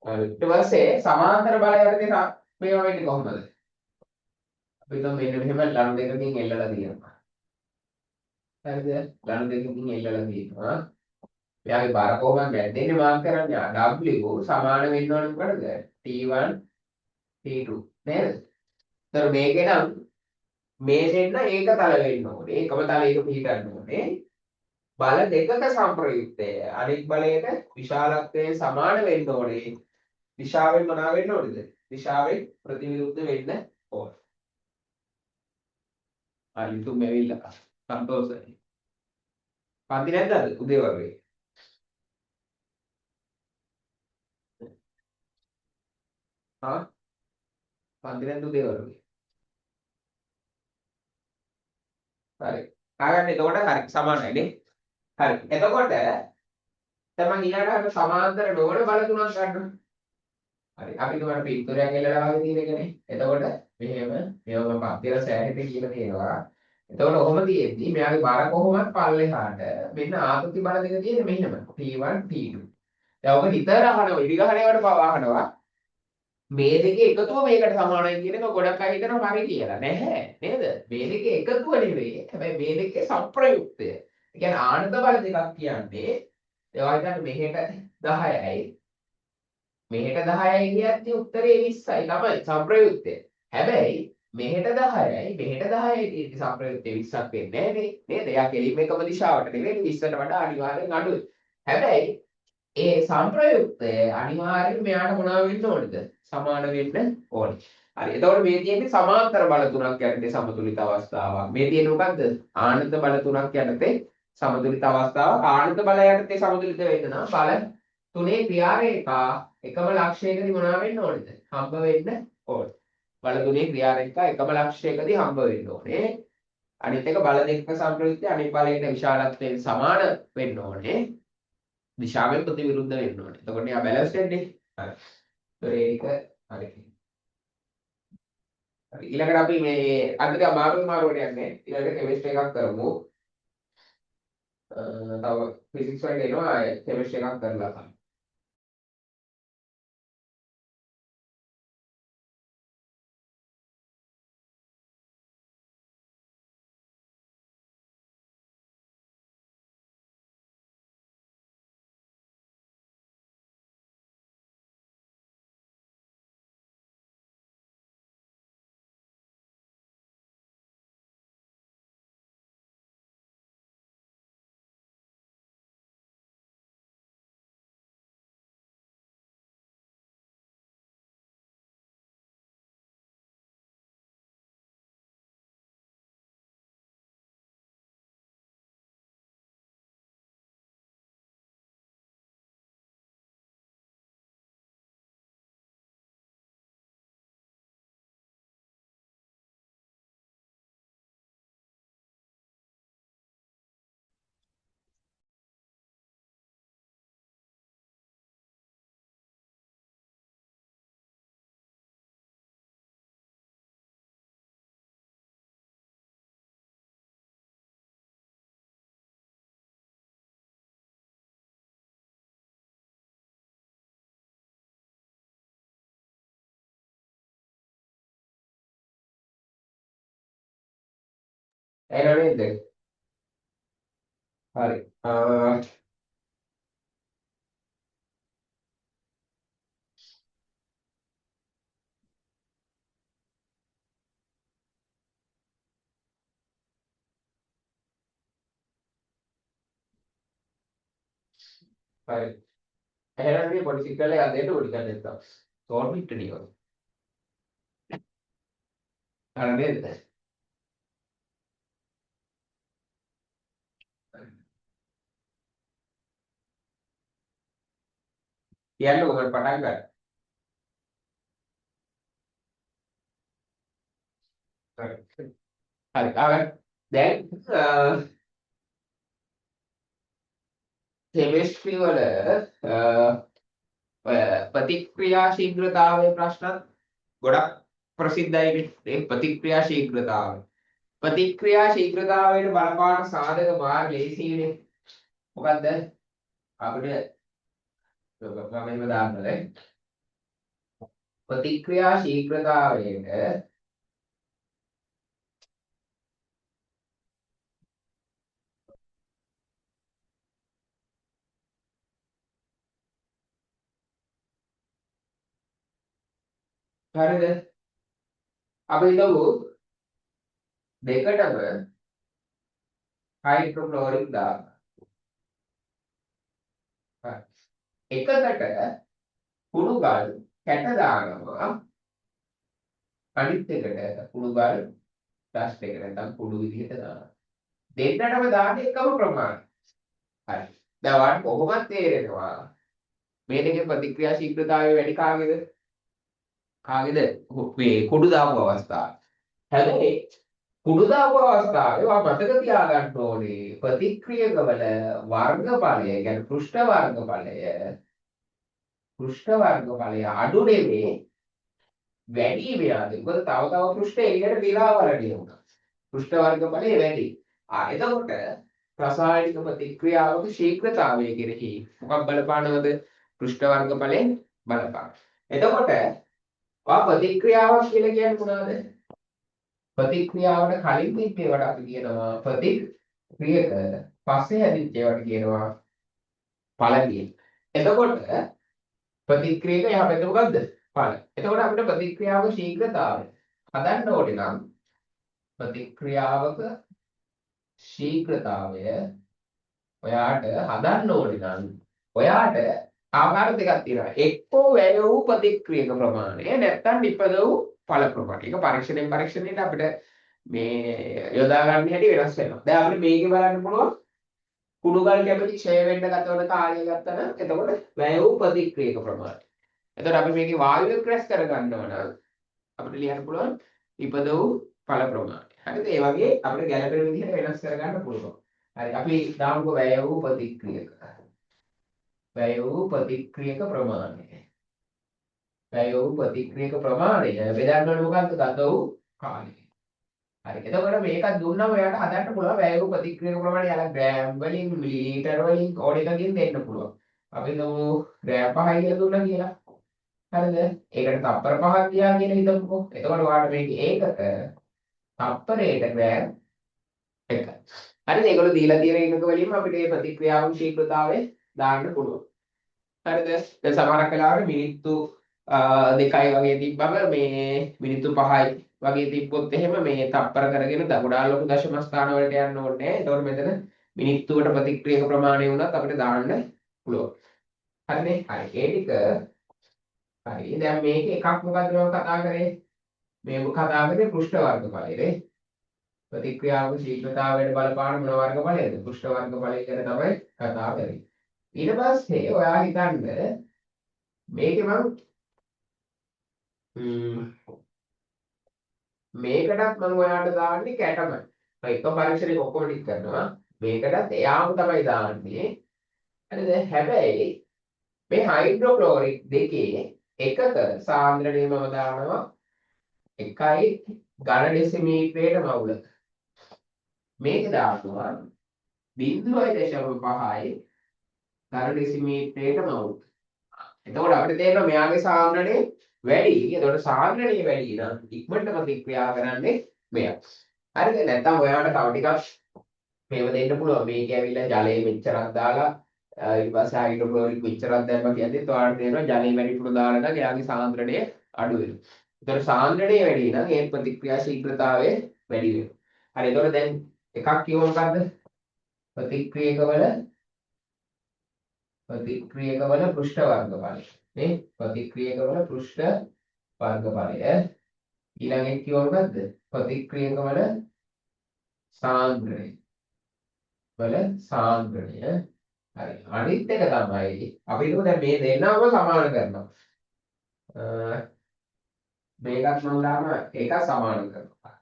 ඊට පස්සේ සමාන්තර බල යටතේ මේවා වෙන්නේ කොහොමද? අපි හිතමු මෙන්න මෙහෙම ලණු දෙකකින් එල්ලලා තියෙනවා. හරිද? ලණු දෙකකින් එල්ලලා තියෙනවා. එයාගේ බර කොහොමද වැටෙන්නේ මාක් කරන්නේ? W සමාන වෙන්න ඕනේ මොකටද? T1 T2 නේද? ඒතර මේකේ නම් මේ දෙන්න ඒක තල වෙන්න ඕනේ. එකම තලයක පිහිටන්න ඕනේ. බල දෙකක සම්ප්‍රයුක්තය අනෙක් බලයට විශාලත්වයෙන් සමාන වෙන්න ඕනේ. දිශාවෙන් මොනවා වෙන්න ඕනේද? දිශාවෙන් ප්‍රතිවිරුද්ධ වෙන්න ඕනේ. හරි තුන් මෙවිලා. සන්තෝෂයි. පන්ති නැද්ද අද උදේ වගේ? හා පන්ති නැද්ද උදේ වගේ? හරි. ආගන්න එතකොට හරි සමානයි නේ. හරි. එතකොට දැන් මම ඊළඟට සමාන්තර නොවන බල තුනක් ගන්නවා. හරි. අපි තුමාට පිටුරයක් එල්ලලා වගේ තියෙන එකනේ. එතකොට මෙහෙම මේව මම පන්තිර සෑහෙට කියලා තියෙනවා. එතකොට ඔහොම තියෙද්දි මෙයාගේ බර කොහොමත් පල්ලෙහාට මෙන්න ආකෘති බල දෙක තියෙන මෙහෙම T1 T2. දැන් ඔබ නිතර අහනවා ඉදිරිගහණේවට පව අහනවා මේ දෙකේ එකතුව මේකට සමානයි කියන එක ගොඩක් අය හිතනවා හරි කියලා. නැහැ නේද? මේ දෙකේ එකතුව නෙවෙයි. හැබැයි මේ දෙකේ සංප්‍රයුක්තය. ඒ කියන්නේ ආනන්ද බල දෙකක් කියන්නේ ඒවා හිතන්න මෙහෙට 10යි මෙහෙට 10යි කියද්දි උත්තරේ 20යි තමයි සංප්‍රයුක්තය. හැබැයි මෙහෙට 10යි මෙහෙට 10යි තියෙද්දි සංප්‍රයුක්තය 20ක් වෙන්නේ නැහැ නේද? එයා කෙලින්ම එකම දිශාවට නෙවෙයි 20ට වඩා අනිවාර්යෙන් අඩුයි. හැබැයි ඒ සංප්‍රයුක්තය අනිවාර්යෙන් මෙයාට මොනවා වෙන්න ඕනේද? සමාන වෙන්න ඕනේ. හරි. එතකොට මේ තියෙන්නේ සමාන්තර බල තුනක් යටතේ සමතුලිත අවස්ථාවක්. මේ තියෙන්නේ මොකද්ද? ආනන්ද බල තුනක් යටතේ සමතුලිත අවස්ථාවක්. ආනන්ද බල යටතේ සමතුලිත වෙන්න නම් බල තුනේ ක්‍රියාරේඛා එකම ලක්ෂයකදී මොනවා වෙන්න ඕනේද? හම්බ වෙන්න ඕනේ. බල තුනේ ක්‍රියාරේඛා එකම ලක්ෂයකදී හම්බ වෙන්න ඕනේ. අනිත් එක බල දෙකක සංප්‍රයුක්තය අනිත් බලයට විශාලත්වයෙන් සමාන වෙන්න ඕනේ. දිශාවෙන් ප්‍රතිවිරුද්ධ වෙන්න ඕනේ. එතකොට යා බැලන්ස් වෙන්නේ. හරි. ඒක හරි. හරි. ඊළඟට අපි මේ අද මාරුවට යන්නේ. ඊළඟට කෙමිස්ට්‍රි එකක් කරමු. තව ෆිසික්ස් වලට එනවා කෙමිස්ට්‍රි එකක් කරලා. එහෙම නේද? හරි. හරි. එහෙනම් මේ පොඩි සිග්නල් එකක් දෙන්න පොඩි කන්නෙක්. සෝල් පිට ටික. හරි නේද? කියන්නකො මම පටන් ගන්න. හරි. හරි. දැන් කෙමිස්ට්‍රි වල ඔය ප්‍රතික්‍රියා ශීඝ්‍රතාවයේ ප්‍රශ්නත් ගොඩක් ප්‍රසිද්ධයි මේ ප්‍රතික්‍රියා ශීඝ්‍රතාවය. ප්‍රතික්‍රියා ශීඝ්‍රතාවයට බලපාන සාධක මාර්ග ලේසියිනේ. මොකද්ද? අපිට මම එහෙම දාන්නද? ප්‍රතික්‍රියා ශීඝ්‍රතාවයට හරිද? අපි හිතමු දෙකටම හයිඩ්‍රොක්ලෝරික් දානවා. එකකට කුණු ගල් කැට දානවා. අනිත් එකට කුණු ගල් ඩස්ට් එක නැත්නම් කුඩු විදිහට දානවා. දෙන්නටම දාන්නේ එකම ප්‍රමාණය. හරි. දැන් ඔයාලට කොහොමද තේරෙනවා මේ දෙකේ ප්‍රතික්‍රියා ශීඝ්‍රතාවය වැඩි කාගේද? කාගේද? මේ කුඩු දාපු අවස්ථාව. හැබැයි කුඩු දාපු අවස්ථාවේ ඔයා මතක තියාගන්න ඕනේ ප්‍රතික්‍රියකවල වර්ගඵලය කියන්නේ පෘෂ්ඨ වර්ගඵලය අඩු නෙමෙයි වැඩි වෙනවාද? මොකද තව පෘෂ්ඨ එළියට දිලා වලදී උනා. පෘෂ්ඨ වර්ගඵලය වැඩි. එතකොට රසායනික ප්‍රතික්‍රියාවක ශීඝ්‍රතාවය කෙරෙහි මොකක් බලපානවද? පෘෂ්ඨ වර්ගඵලයෙන් බලපාන. එතකොට ප්‍රතික්‍රියාවක් කියලා කියන්නේ මොනවද? ප්‍රතික්‍රියාවට කලින් තිබ්බේවට අපි කියනවා ප්‍රතික්‍රියක පස්සේ හැදිච්ච ඒවාට කියනවා ඵල කියලා. එතකොට ප්‍රතික්‍රියක යහපැත්ත මොකද්ද? ඵල. එතකොට අපිට ප්‍රතික්‍රියාවක ශීඝ්‍රතාවය හදන්න ඕනේ නම් ප්‍රතික්‍රියාවක ශීඝ්‍රතාවය ඔයාට හදන්න ඕනේ නම් ඔයාට ආකාර දෙකක් තියෙනවා. එක්කෝ වැය වූ ප්‍රතික්‍රියක ප්‍රමාණය නැත්නම් නිපද වූ ඵල ප්‍රමාණය. ඒක පරීක්ෂණයෙන් පරීක්ෂණයට අපිට මේ යොදා ගන්න හැටි වෙනස් වෙනවා. දැන් අපිට මේකේ බලන්න පුළුවන් කුණු ගල් කැපටි ක්ෂය වෙන්න ගතවන කාලය ගත්තා නම් එතකොට වැය වූ ප්‍රතික්‍රියක ප්‍රමාණය. එතකොට අපි මේකේ වායුව ක්‍රැෂ් කරගන්නවා නම් අපිට ලියන්න පුළුවන් නිපද වූ ඵල ප්‍රමාණය. හරිද? ඒ වගේ අපිට ගැළපෙන විදිහට වෙනස් කරගන්න පුළුවන්. හරි අපි දාමුකෝ වැය වූ ප්‍රතික්‍රියක. වැය වූ ප්‍රතික්‍රියක ප්‍රමාණය. වැය වූ ප්‍රතික්‍රියක ප්‍රමාණය බෙදන්න ඕනේ මොකද්ද? ගත වූ කාලය. හරි. එතකොට මේක දුන්නම ඔයාලට හදන්න පුළුවන් වැය වූ ප්‍රතික්‍රියක ප්‍රමාණය යාලා ග්‍රෑම් වලින් මිලිලීටර් වලින් ඕන එකකින් දෙන්න පුළුවන්. අපි හිතමු ග්‍රෑම් 5යි කියලා දුන්නා කියලා. හරිද? ඒකට තප්පර 5ක් ගියා කියලා හිතමුකෝ. එතකොට ඔයාලට මේක ඒකක තප්පරයට ග්‍රෑම් 1යි. හරිද? ඒගොල්ලෝ දීලා තියෙන එකක වලින්ම අපිට මේ ප්‍රතික්‍රියාවක ශීඝ්‍රතාවය දාන්න පුළුවන්. හරිද? දැන් සමහරක් වෙලාවට මිනිත්තු 2යි වගේ තිබ්බම මේ මිනිත්තු 5යි වගේ තිබ්බොත් එහෙම මේ තප්පර කරගෙන ගොඩාක් ලොකු දශම ස්ථාන වලට යන්න ඕනේ නැහැ. ඒතකොට මෙතන මිනිත්තුවට ප්‍රතික්‍රියක ප්‍රමාණය වුණත් අපිට දාන්න පුළුවන්. හරිනේ? හරි. ඒ ටික හරි. දැන් මේක එකක් මොකද්ද මම කතා කරේ? මේ කතා කරේ පෘෂ්ඨ වර්ගඵලයනේ. ප්‍රතික්‍රියාවක ශීඝ්‍රතාවයට බලපාන මොන වර්ගඵලයද? පෘෂ්ඨ වර්ගඵලය ගැන තමයි කතා කරන්නේ. ඊට පස්සේ ඔයා හිතන්න මේකේ මම මේකටත් මම ඔයාලට දාන්නේ කැටමයි. එක පරීක්ෂණයක ඔක්කොම ටික කරනවා. මේකටත් එයාම තමයි දාන්නේ. හරිද? හැබැයි මේ හයිඩ්‍රොක්ලෝරික් දෙකේ එකක සාන්ද්‍රණය මම දානවා 1 ඝන ඩෙසිමීටරයට මවුල. මේක දානවා 0.5යි ඝන ඩෙසිමීටරයට මවුල. එතකොට අපිට තේරෙනවා මෙයාගේ සාන්ද්‍රණය වැඩි. එතකොට සාන්ද්‍රණය වැඩි නම් ඉක්මනට ප්‍රතික්‍රියා කරන්නේ මෙයා. හරිද? නැත්නම් ඔයාලට තව ටිකක් මේව දෙන්න පුළුවන්. මේක ඇවිල්ලා ජලයේ මෙච්චරක් දාලා ඊට පස්සේ හයිඩ්‍රොක්ලෝරික් මෙච්චරක් දැම්මා කියද්දිත් ඔයාලට තේරෙනවා ජලයේ වැඩිපුර දාලා නම් එයාගේ සාන්ද්‍රණය අඩු වෙනවා. එතකොට සාන්ද්‍රණය වැඩි නම් ඒ ප්‍රතික්‍රියා ශීඝ්‍රතාවය වැඩි වෙනවා. හරි. එතකොට දැන් එකක් කියමු මොකද්ද? ප්‍රතික්‍රියකවල පෘෂ්ඨ වර්ගඵලය. නේ? ප්‍රතික්‍රියකවල පෘෂ්ඨ වර්ගඵලය. ඊළඟ එක කියමු මොකද්ද? ප්‍රතික්‍රියකවල සාන්ද්‍රණය. සාන්ද්‍රණය. හරි. අනිත් එක තමයි අපි හිතමු දැන් මේ දෙන්නම සමාන කරනවා. මේකත් මම දානවා ඒක සමාන කරනවා.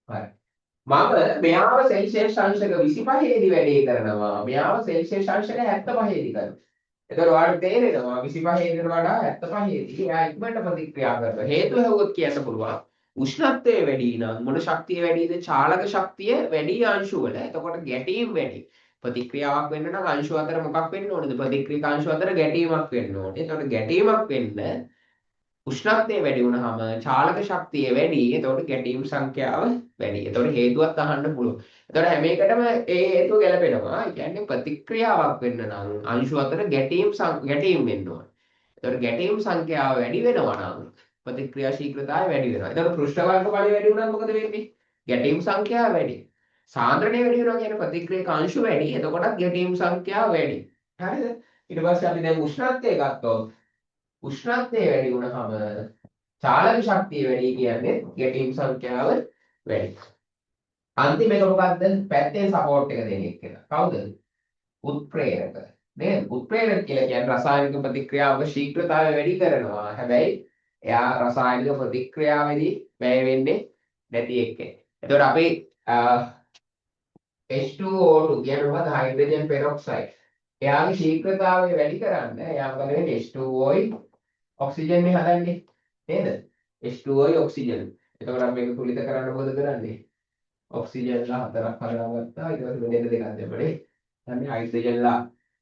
හරි. මම මෙයාව සෙල්සියස් අංශක 25 දී වැඩේ කරනවා. මෙයාව සෙල්සියස් අංශක 75 දී කරනවා. එතකොට ඔයාලට තේරෙනවා 25 කට වඩා 75 දී එයා ඉක්මනට ප්‍රතික්‍රියා කරනවා. හේතුව හවුවොත් කියන්න පුළුවන්. උෂ්ණත්වය වැඩි නම් මොන ශක්තිය වැඩිද? චාලක ශක්තිය වැඩි අංශු වල. එතකොට ගැටීම් වැඩි. ප්‍රතික්‍රියාවක් වෙන්න නම් අංශු අතර මොකක් වෙන්න ඕනේද? ප්‍රතික්‍රියක අංශු අතර ගැටීමක් වෙන්න ඕනේ. එතකොට ගැටීමක් වෙන්න උෂ්ණත්වය වැඩි වුණාම චාලක ශක්තිය වැඩි. එතකොට ගැටීම් සංඛ්‍යාව වැඩි. එතකොට හේතුවක් අහන්න පුළුවන්. එතකොට හැම එකටම ඒ හේතුව ගැලපෙනවා. ඒ කියන්නේ ප්‍රතික්‍රියාවක් වෙන්න නම් අංශු අතර ගැටීම් වෙන්න ඕනේ. එතකොට ගැටීම් සංඛ්‍යාව වැඩි වෙනවා නම් ප්‍රතික්‍රියා ශීඝ්‍රතාවය වැඩි වෙනවා. එතකොට පෘෂ්ඨ වර්ග බලය වැඩි වුණාම මොකද වෙන්නේ? ගැටීම් සංඛ්‍යාව වැඩි. සාන්ද්‍රණය වැඩි වෙනවා කියන්නේ ප්‍රතික්‍රියක අංශු වැඩි. එතකොටත් ගැටීම් සංඛ්‍යාව වැඩි. හරිද? ඊට පස්සේ අපි දැන් උෂ්ණත්වය ගත්තොත් උෂ්ණත්වය වැඩි වුණාම චාලක ශක්තිය වැඩි කියන්නේ ගැටීම් සංඛ්‍යාව වැඩි. අන්තිම එක මොකද්ද? පැත්තෙන් සපෝට් එක දෙන එක කියලා. කවුද? උත්ප්‍රේරක. නේද? උත්ප්‍රේරක කියලා කියන්නේ රසායනික ප්‍රතික්‍රියාවක ශීඝ්‍රතාවය වැඩි කරනවා. හැබැයි එයා රසායනික ප්‍රතික්‍රියාවේදී වැය වෙන්නේ නැති එක්කෙනෙක්. එතකොට අපි H2O2 කියන්නේ මොකද? Hydrogen peroxide. එයාගේ ශීඝ්‍රතාවය වැඩි කරන්න එයා මොකද වෙන්නේ? H2Oයි ඔක්සිජන් මේ හදන්නේ. නේද? H2Oයි ඔක්සිජන්. එතකොට අපි මේක තුලිත කරන්න මොකද කරන්නේ? ඔක්සිජන්ලා හතරක් හදාගත්තා. ඊට පස්සේ මෙතන දෙකක් දැම්මනේ. දැන් හයිඩ්‍රජන්ලා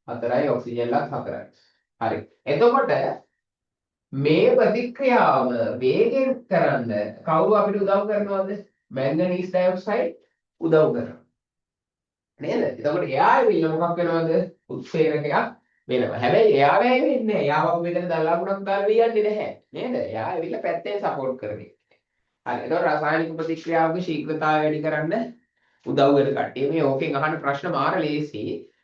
හතරයි ඔක්සිජන්ලා හතරයි. හරි. එතකොට මේ ප්‍රතික්‍රියාව වේගෙන් කරන්න කවුරු අපිට උදව් කරනවද? මැංගනීස් ඩයොක්සයිඩ් උදව් කරනවා. නේද? එතකොට එයා ඇවිල්ලා මොකක් වෙනවද? උත්සේරකයක් වෙනවා. හැබැයි එයා වැය වෙන්නේ නැහැ. එයාව මෙතන දල්ලාකුණක් දාලා ලියන්නේ නැහැ. නේද? එයා ඇවිල්ලා පැත්තෙන් සපෝට් කරන්නේ. හරි. එතකොට රසායනික ප්‍රතික්‍රියාවක ශීඝ්‍රතාවය වැඩි කරන්න උදව් වෙන කට්ටිය මේ ඕකෙන් අහන ප්‍රශ්න මාර ලේසි.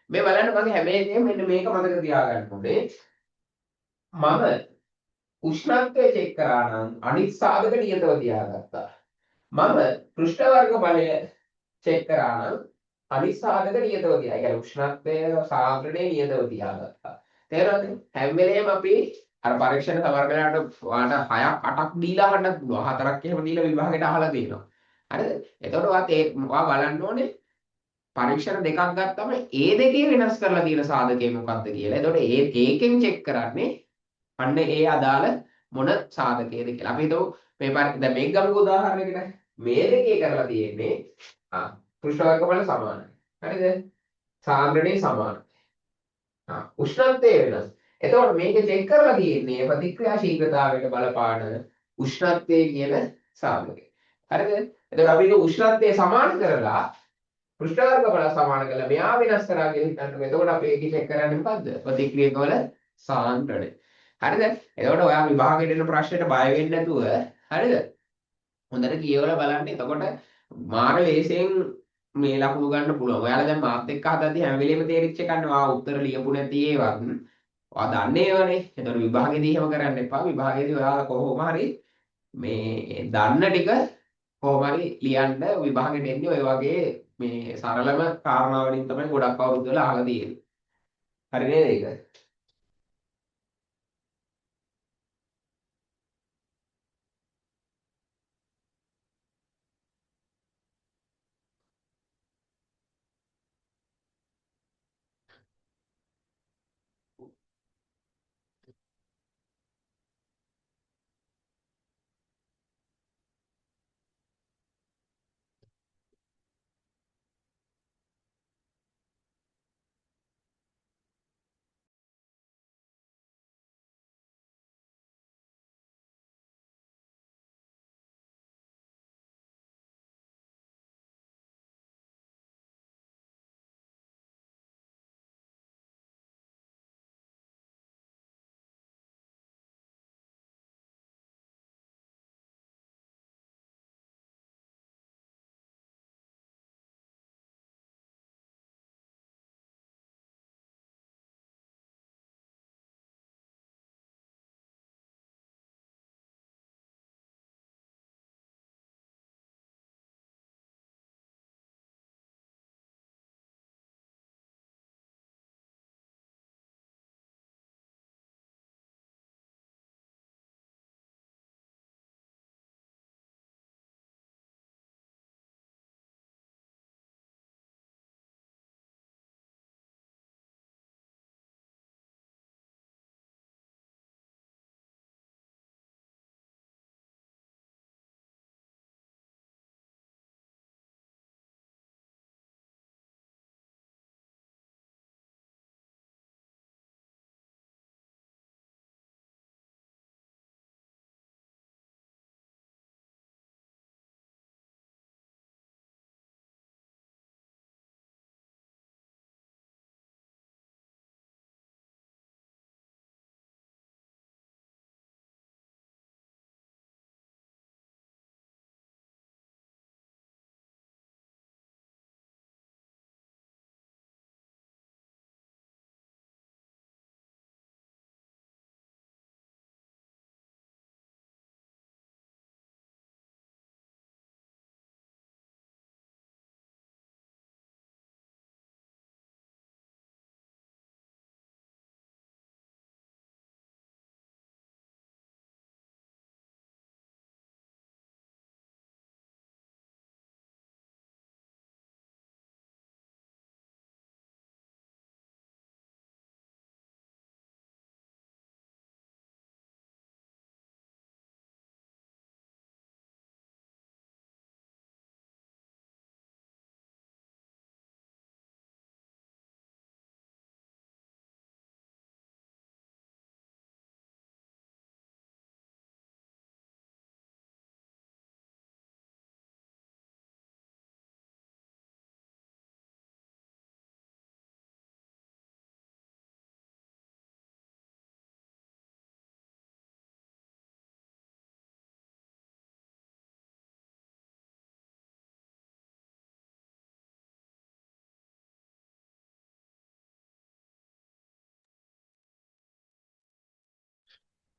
මේ බලන්න මගේ හැම එකේම මෙන්න මේක මතක තියාගන්න ඕනේ. මම උෂ්ණත්වය චෙක් කරා නම් අනිත් සාධක නියතව තියාගත්තා. මම පෘෂ්ඨ වර්ග බලය චෙක් කරා නම් අනිත් සාධක නියතව තියා. ඒ කියන්නේ උෂ්ණත්වය සාන්ද්‍රණය නියතව තියාගත්තා. තේරෙනවද? හැම වෙලේම අපි අර පරීක්ෂණ සමහරකට ඔයාලට 6ක් 8ක් දීලා අහන්නත් පුළුවන්. 4ක් එහෙම දීලා විභාගෙට අහලා තියෙනවා. හරිද? එතකොට ඔයා බලන්න ඕනේ පරීක්ෂණ දෙකක් ගත්තම ඒ දෙකේ වෙනස් කරලා තියෙන සාධකය මොකක්ද කියලා. එතකොට ඒකෙන් චෙක් කරන්නේ අන්න ඒ අදාළ මොන සාධකයේද කියලා. අපි හිතමු මේ දැන් මේක ගමුකෝ උදාහරණයකට. මේ දෙකේ කරලා තියෙන්නේ පෘෂ්ඨ වර්ග බල සමානයි. හරිද? සාන්ද්‍රණය සමානයි. උෂ්ණත්වය වෙනස්. එතකොට මේක චෙක් කරලා තියෙන්නේ ප්‍රතික්‍රියා ශීඝ්‍රතාවයට බලපාන උෂ්ණත්වය කියන සාධකය. හරිද? එතකොට අපි ඒක උෂ්ණත්වය සමාන කරලා පෘෂ්ඨ වර්ග බල සමාන කරලා මෙයා වෙනස් කරා කියලා හිතන්නකෝ. එතකොට අපි ඒක චෙක් කරන්නේ මොකද්ද? ප්‍රතික්‍රියක වල සාන්ද්‍රණය. හරිද? එතකොට ඔයා විභාගයට එන ප්‍රශ්නෙට බය වෙන්නේ නැතුව හරිද? හොඳට කියවලා බලන්න. එතකොට මාර ලේසියෙන් මේ ලකුණු ගන්න පුළුවන්. ඔයාලා දැන් මාත් එක්ක හදද්දි හැම වෙලෙම තේරිච්ච එකක් නේ. ඔයා උත්තර ලියපු නැති ඒවත් ඔයා දන්නේ ඒවනේ. එතකොට විභාගෙදී එහෙම කරන්න එපා. විභාගෙදී ඔයාලා කොහොම හරි මේ දන්න ටික කොහොම හරි ලියන්න විභාගෙට එන්නේ ඔය වගේ මේ සරලම කාරණා වලින් තමයි ගොඩක් අවුරුදු වල අහලා තියෙන්නේ. හරි නේද ඒක?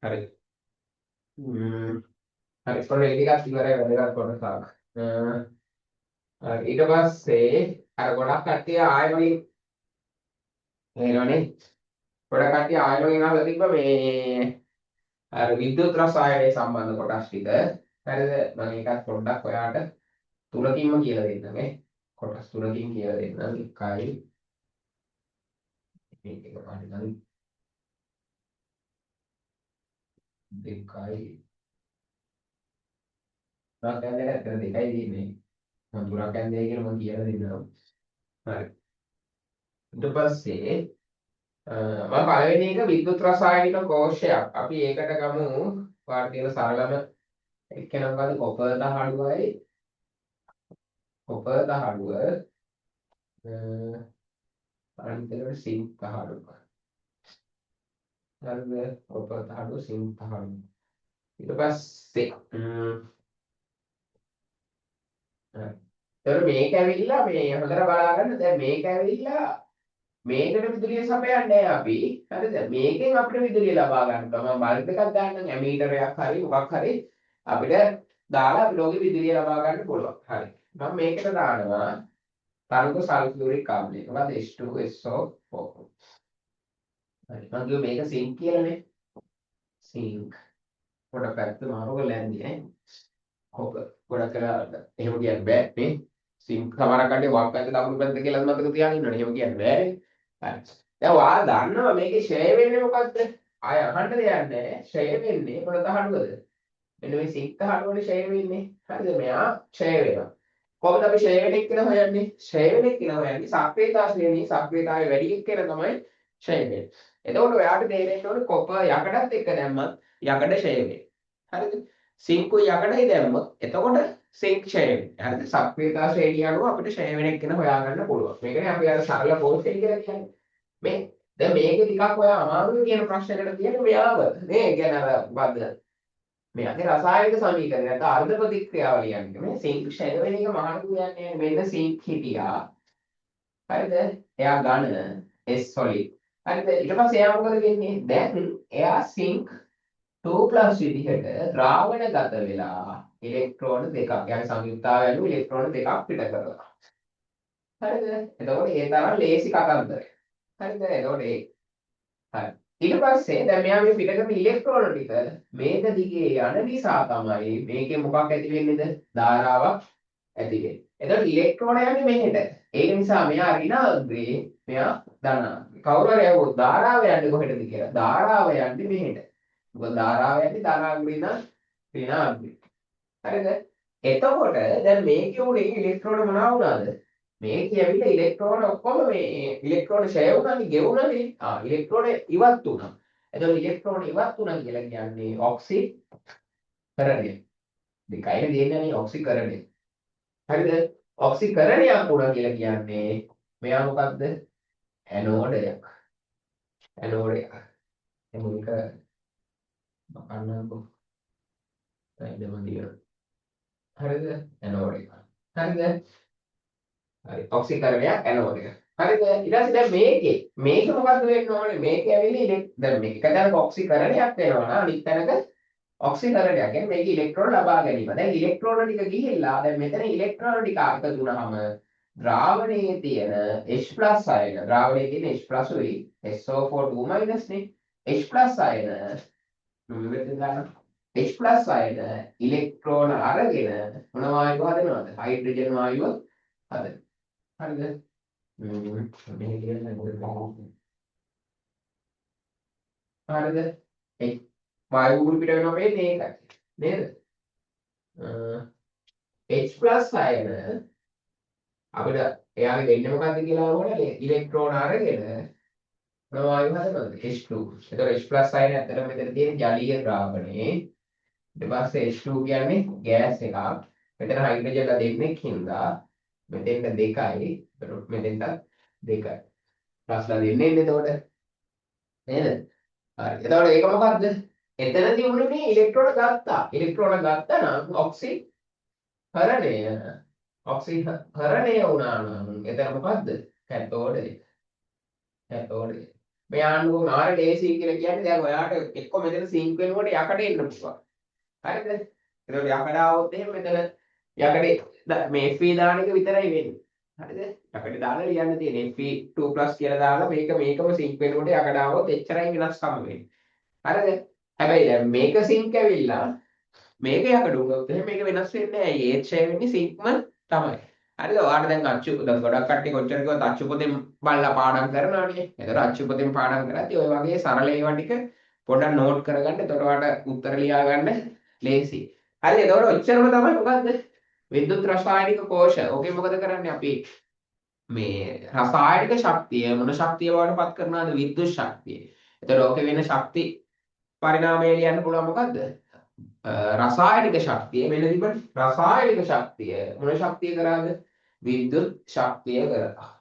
හරි. හරි කොහොමද ඒක ටිකක් ඉවරයි වැඩක් කොටසක්. ඊට පස්සේ අර ගොඩක් කට්ටිය ආයෙ වගේ එනවනේ. ගොඩක් කට්ටිය ආයෙ වගේ අහලා තිබ්බ මේ අර විද්‍යුත් රසායනයේ සම්බන්ධ කොටස් ටික. හරිද? මම ඒකත් පොඩ්ඩක් ඔයාට තුනකින්ම කියලා දෙන්නම් නේ. කොටස් තුනකින් කියලා දෙන්නම්. එකයි මේක පාඩම් දෙකයි තුනක් ඇන්දේ නැත්නම් දෙකයි තියෙන්නේ. මම තුනක් ඇන්දේ කියලා මම කියලා දෙන්නම්. හරි. ඊට පස්සේ මම පළවෙනි එක විද්‍යුත් රසායනික කෝෂයක්. අපි ඒකට ගමු වාට තියෙන සරලම එක්කෙනා මොකද කොපර් දහඩුවයි කොපර් දහඩුව අනිත් එකට සිංක් දහඩුව. හරිද? කොපර් දහඩුව සිංක් දහඩුව. ඊට පස්සේ ඒතර මේක ඇවිල්ලා මේ හොඳට බලාගන්න. දැන් මේක ඇවිල්ලා මේකට විදුලිය සපයන්නේ නැහැ අපි. හරිද? මේකෙන් අපිට විදුලිය ලබා ගන්න තමයි බල්බ් එකක් දාන්න ඇමීටරයක් හරි මොකක් හරි අපිට දාලා අපි ලෝකෙ විදුලිය ලබා ගන්න පුළුවන්. හරි. මම මේකට දානවා තරංග සල්ෆියුරික් ආම්ලය. මොකද H2SO4. හරි. මම කිව්ව මේක සිංක් කියලානේ. සිංක්. පොඩක් පැත්ත මාරු කරලා යන්නේ ඈ. කොපර්. ගොඩක් වෙලාවට එහෙම කියන්න බෑ නේ. සිංක් සමහර කඩේ වම් පැත්ත දකුණු පැත්ත කියලා මතක තියාගෙන ඉන්නවනේ. එහෙම කියන්න බෑ. හරි. දැන් ඔයා දන්නවා මේකේ ෂෙයා වෙන්නේ මොකද්ද? ආය අහන්න දෙයක් නැහැ. ෂෙයා වෙන්නේ මොන තහඩුවද? මෙන්න මේ සිංක් තහඩුවනේ ෂෙයා වෙන්නේ. හරිද? මෙයා ෂෙයා වෙනවා. කොහොමද අපි ෂෙයා වෙන එක කියලා හොයන්නේ? ෂෙයා වෙන එක කියලා හොයන්නේ සක්‍රියතා ශ්‍රේණියේ සක්‍රියතාවය වැඩි එක්කෙනා තමයි ෂෙයා වෙන්නේ. එතකොට ඔයාට තේරෙන්න ඕනේ කොපර් යකඩත් එක්ක දැම්මත් යකඩ ෂෙයා වෙන්නේ. හරිද? සිංකුයි යකඩයි දැම්මොත් එතකොට සිංක් ෂෙයා වෙන්නේ. හරිද? සක්‍රියතා ශ්‍රේණිය අනුව අපිට ෂෙයා වෙන එක්කෙනා හොයාගන්න පුළුවන්. මේකනේ අපි අර සරල කෝෂය කියලා කියන්නේ. මේ දැන් මේකේ ටිකක් ඔයා අමාරුයි කියන ප්‍රශ්නයකට තියෙන්නේ මෙයාව. නේ කියන්නේ අර මොකද්ද? මේකේ රසායනික සමීකරණය නැත්නම් අර්ධ ප්‍රතික්‍රියාවලිය යන්නේ. මේ සිංක් ෂෙයා වෙන එක මහලු කියන්නේ මෙන්න සිංක් හිටියා. හරිද? එයා ඝන S solid. හරිද? ඊට පස්සේ එයා මොකද වෙන්නේ? දැන් එයා සිංක් 2+ විදිහට ද්‍රාවණගත වෙලා ඉලෙක්ට්‍රෝන දෙකක් يعني සංයුක්තාවය අනුව ඉලෙක්ට්‍රෝන දෙකක් පිට කරනවා. හරිද? එතකොට ඒ තරම් ලේසි කතන්දරයක්. හරිද? එතකොට ඒ හරි. ඊට පස්සේ දැන් මෙයා මේ පිට කරන ඉලෙක්ට්‍රෝන ටික මේක දිගේ යන නිසා තමයි මේකේ මොකක් ඇති වෙන්නේද? ධාරාවක් ඇති වෙන්නේ. එතකොට ඉලෙක්ට්‍රෝන යන්නේ මෙහෙට. ඒක නිසා මෙයා ඍණාග්‍රේ මෙයා ධනාග්‍රේ. කවුරු හරි අහුවොත් ධාරාව යන්නේ කොහෙටද කියලා. ධාරාව යන්නේ මෙහෙට. මොකද ධාරාව යන්නේ ධනාග්‍රේ ඉඳන් ඍණාග්‍රේ. හරිද? එතකොට දැන් මේකේ උනේ ඉලෙක්ට්‍රෝන මොනවා වුණාද? මේකේ ඇවිල්ලා ඉලෙක්ට්‍රෝන ඔක්කොම මේ ඉලෙක්ට්‍රෝන ෂෙයා වුණානේ ගෙවුණානේ. ඉලෙක්ට්‍රෝන ඉවත් වුණා. එතකොට ඉලෙක්ට්‍රෝන ඉවත් වුණා කියලා කියන්නේ ඔක්සිකරණය. දෙකයිනේ දෙන්නේ ඔක්සිකරණය. හරිද? ඔක්සිකරණයක් වුණා කියලා කියන්නේ මෙයා මොකක්ද? ඇනෝඩයක්. ඇනෝඩයක්. එමුක මකන්නකො. දැන් දෙමදිය. හරිද? ඇනෝඩයක්. හරිද? හරි ඔක්සිකරණයක් ඇනෝඩයක්. හරිද? ඊට පස්සේ දැන් මේක මොකද්ද වෙන්න ඕනේ? මේක ඇවිල්ලා දැන් මේක තැනක ඔක්සිකරණයක් වෙනවා නා අනිත් තැනක ඔක්සිකරණයක්. කියන්නේ මේක ඉලෙක්ට්‍රෝන ලබා ගැනීම. දැන් ඉලෙක්ට්‍රෝන ටික ගිහිල්ලා දැන් මෙතන ඉලෙක්ට්‍රෝන ටික එකතු වුණාම ද්‍රාවණයේ තියෙන H+ අයන ද්‍රාවණයේ තියෙන H+ උයි SO4 2- නේ H+ අයන මෙතන දාන්න H+ අයන ඉලෙක්ට්‍රෝන අරගෙන මොන වායුව හදනවද? හයිඩ්‍රජන් වායුව හදනවා. හරිද? මේ කියන්නේ මොකද? හරිද? ඒ වායු උඩු පිට වෙනවා වෙන්නේ ඒකයි. නේද? H+ අයන අපිට එයාගේ දෙන්නේ මොකද්ද කියලා අහුවනේ ඉලෙක්ට්‍රෝන අරගෙන මොන වායුව හදනවද? H2. එතකොට H+ අයන ඇත්තට මෙතන තියෙන ජලීය ද්‍රාවණේ. ඊට පස්සේ H2 කියන්නේ ගෑස් එකක්. මෙතන හයිඩ්‍රජන්ලා දෙන්නෙක් හින්දා මෙතෙන්ට දෙකයි. එතකොට මෙතෙන්ට දෙකයි. ප්ලස්ලා දෙන්නේ එතකොට නේද? හරි. එතකොට ඒක මොකද්ද? එතනදී උනේ මේ ඉලෙක්ට්‍රෝන ගත්තා. ඉලෙක්ට්‍රෝන ගත්තා නම් ඔක්සිහරණය වුණා නම් එතන මොකද්ද? කැතෝඩ් එක. කැතෝඩ් එක. මේ ආන්නකෝ R AC කියලා කියන්නේ දැන් ඔයාට එක්ක මෙතන සිංක් වෙනකොට යකඩ එන්න පුළුවන්. හරිද? එතකොට යකඩ આવොත් එහෙම මෙතන යකඩේ මේ FE දාන එක විතරයි වෙන්නේ. හරිද? යකඩ දාලා ලියන්න තියෙන්නේ FE2+ කියලා දාලා මේකම සිංක් වෙනකොට යකඩ આવොත් එච්චරයි වෙනස්කම වෙන්නේ. හරිද? හැබැයි දැන් මේක සිංක් ඇවිල්ලා මේක යකඩ වුණොත් එහෙනම් මේක වෙනස් වෙන්නේ නැහැ. ඒ ඡය වෙන්නේ සිංක්ම තමයි. හරිද? ඔයාලට දැන් දැන් ගොඩක් කට්ටිය කොච්චර කිව්වත් අච්චු පොතෙන් බලලා පාඩම් කරනවානේ. ඒතර අච්චු පොතෙන් පාඩම් කරද්දී ඔය වගේ සරල ඒවා ටික පොඩ්ඩක් නෝට් කරගන්න. එතකොට ඔයාලට උත්තර ලියා ගන්න ලේසි. හරිද? එතකොට ඔච්චරම තමයි මොකද්ද? විද්‍යුත් රසායනික කෝෂ. ඕකේ මොකද කරන්නේ අපි මේ රසායනික ශක්තිය මොන ශක්තිය බවට පත් කරනවද? විද්‍යුත් ශක්තිය. එතකොට ඕකේ වෙන ශක්ති පරිණාමය ලියන්න පුළුවන් මොකද්ද? රසායනික ශක්තිය මෙන්න තිබුණේ රසායනික ශක්තිය මොන ශක්තිය කරාද? විද්‍යුත් ශක්තිය කරා.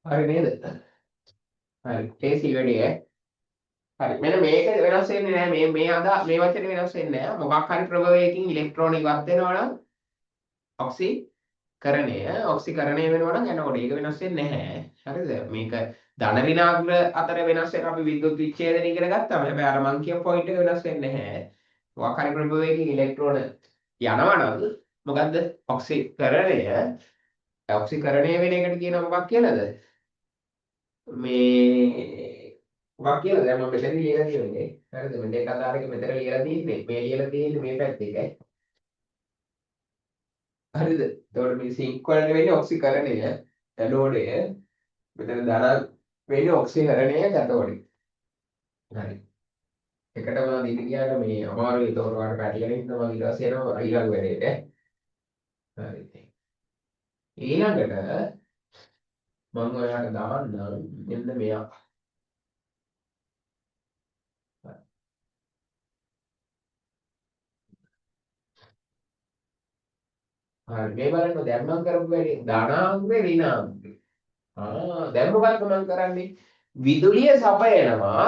හරි නේද? හරි. තේසි වැඩි ඈ. හරි. මෙන්න මේක වෙනස් වෙන්නේ නැහැ. මේ වචනේ වෙනස් වෙන්නේ නැහැ. මොකක් හරි ප්‍රභවයකින් ඉලෙක්ට්‍රෝන ඉවත් වෙනවා නම් ඔක්සිකරණය වෙනවා නම් එනකොට ඒක වෙනස් වෙන්නේ නැහැ. හරිද? මේක ධන ඍණාග්‍ර අතර වෙනස් වෙන අපි විද්‍යුත් විච්ඡේදන ඉගෙන ගත්තාම හැබැයි අර මං කියපු පොයින්ට් එක වෙනස් වෙන්නේ නැහැ. මොකක් හරි ප්‍රභවයකින් ඉලෙක්ට්‍රෝන යනවා නම් මොකද්ද? ඔක්සිකරණය වෙන එකට කියනවා මොකක් කියලාද? මේ මොකක් කියලාද? දැන් මම මෙතන ලියලා තියෙන්නේ. හරිද? මේ කතාව එක මෙතන ලියලා තියෙන්නේ. මේ ලියලා තියෙන්නේ මේ පැත්තේ එකයි. හරිද? එතකොට මේ සිංක් වලට වෙන්නේ ඔක්සිකරණය, ඇනෝඩය. මෙතන ධන වෙන්නේ ඔක්සිකරණය, කැතෝඩය. හරි. එකටම දින ගියාට මේ අමාරුයි. එතකොට ඔයාලට පැටලෙන ඉන්න මම ඊට පස්සේ යනවා ඊළඟ වැඩේට. හරි. ඊළඟට මම ඔයාලට දාන්නම් මෙන්න මෙයා. හරි. මේ බලන්න දැන් මම කරපු වැඩේ ධනාංග ඍණාංග. දැන් මොකක්ද මම කරන්නේ?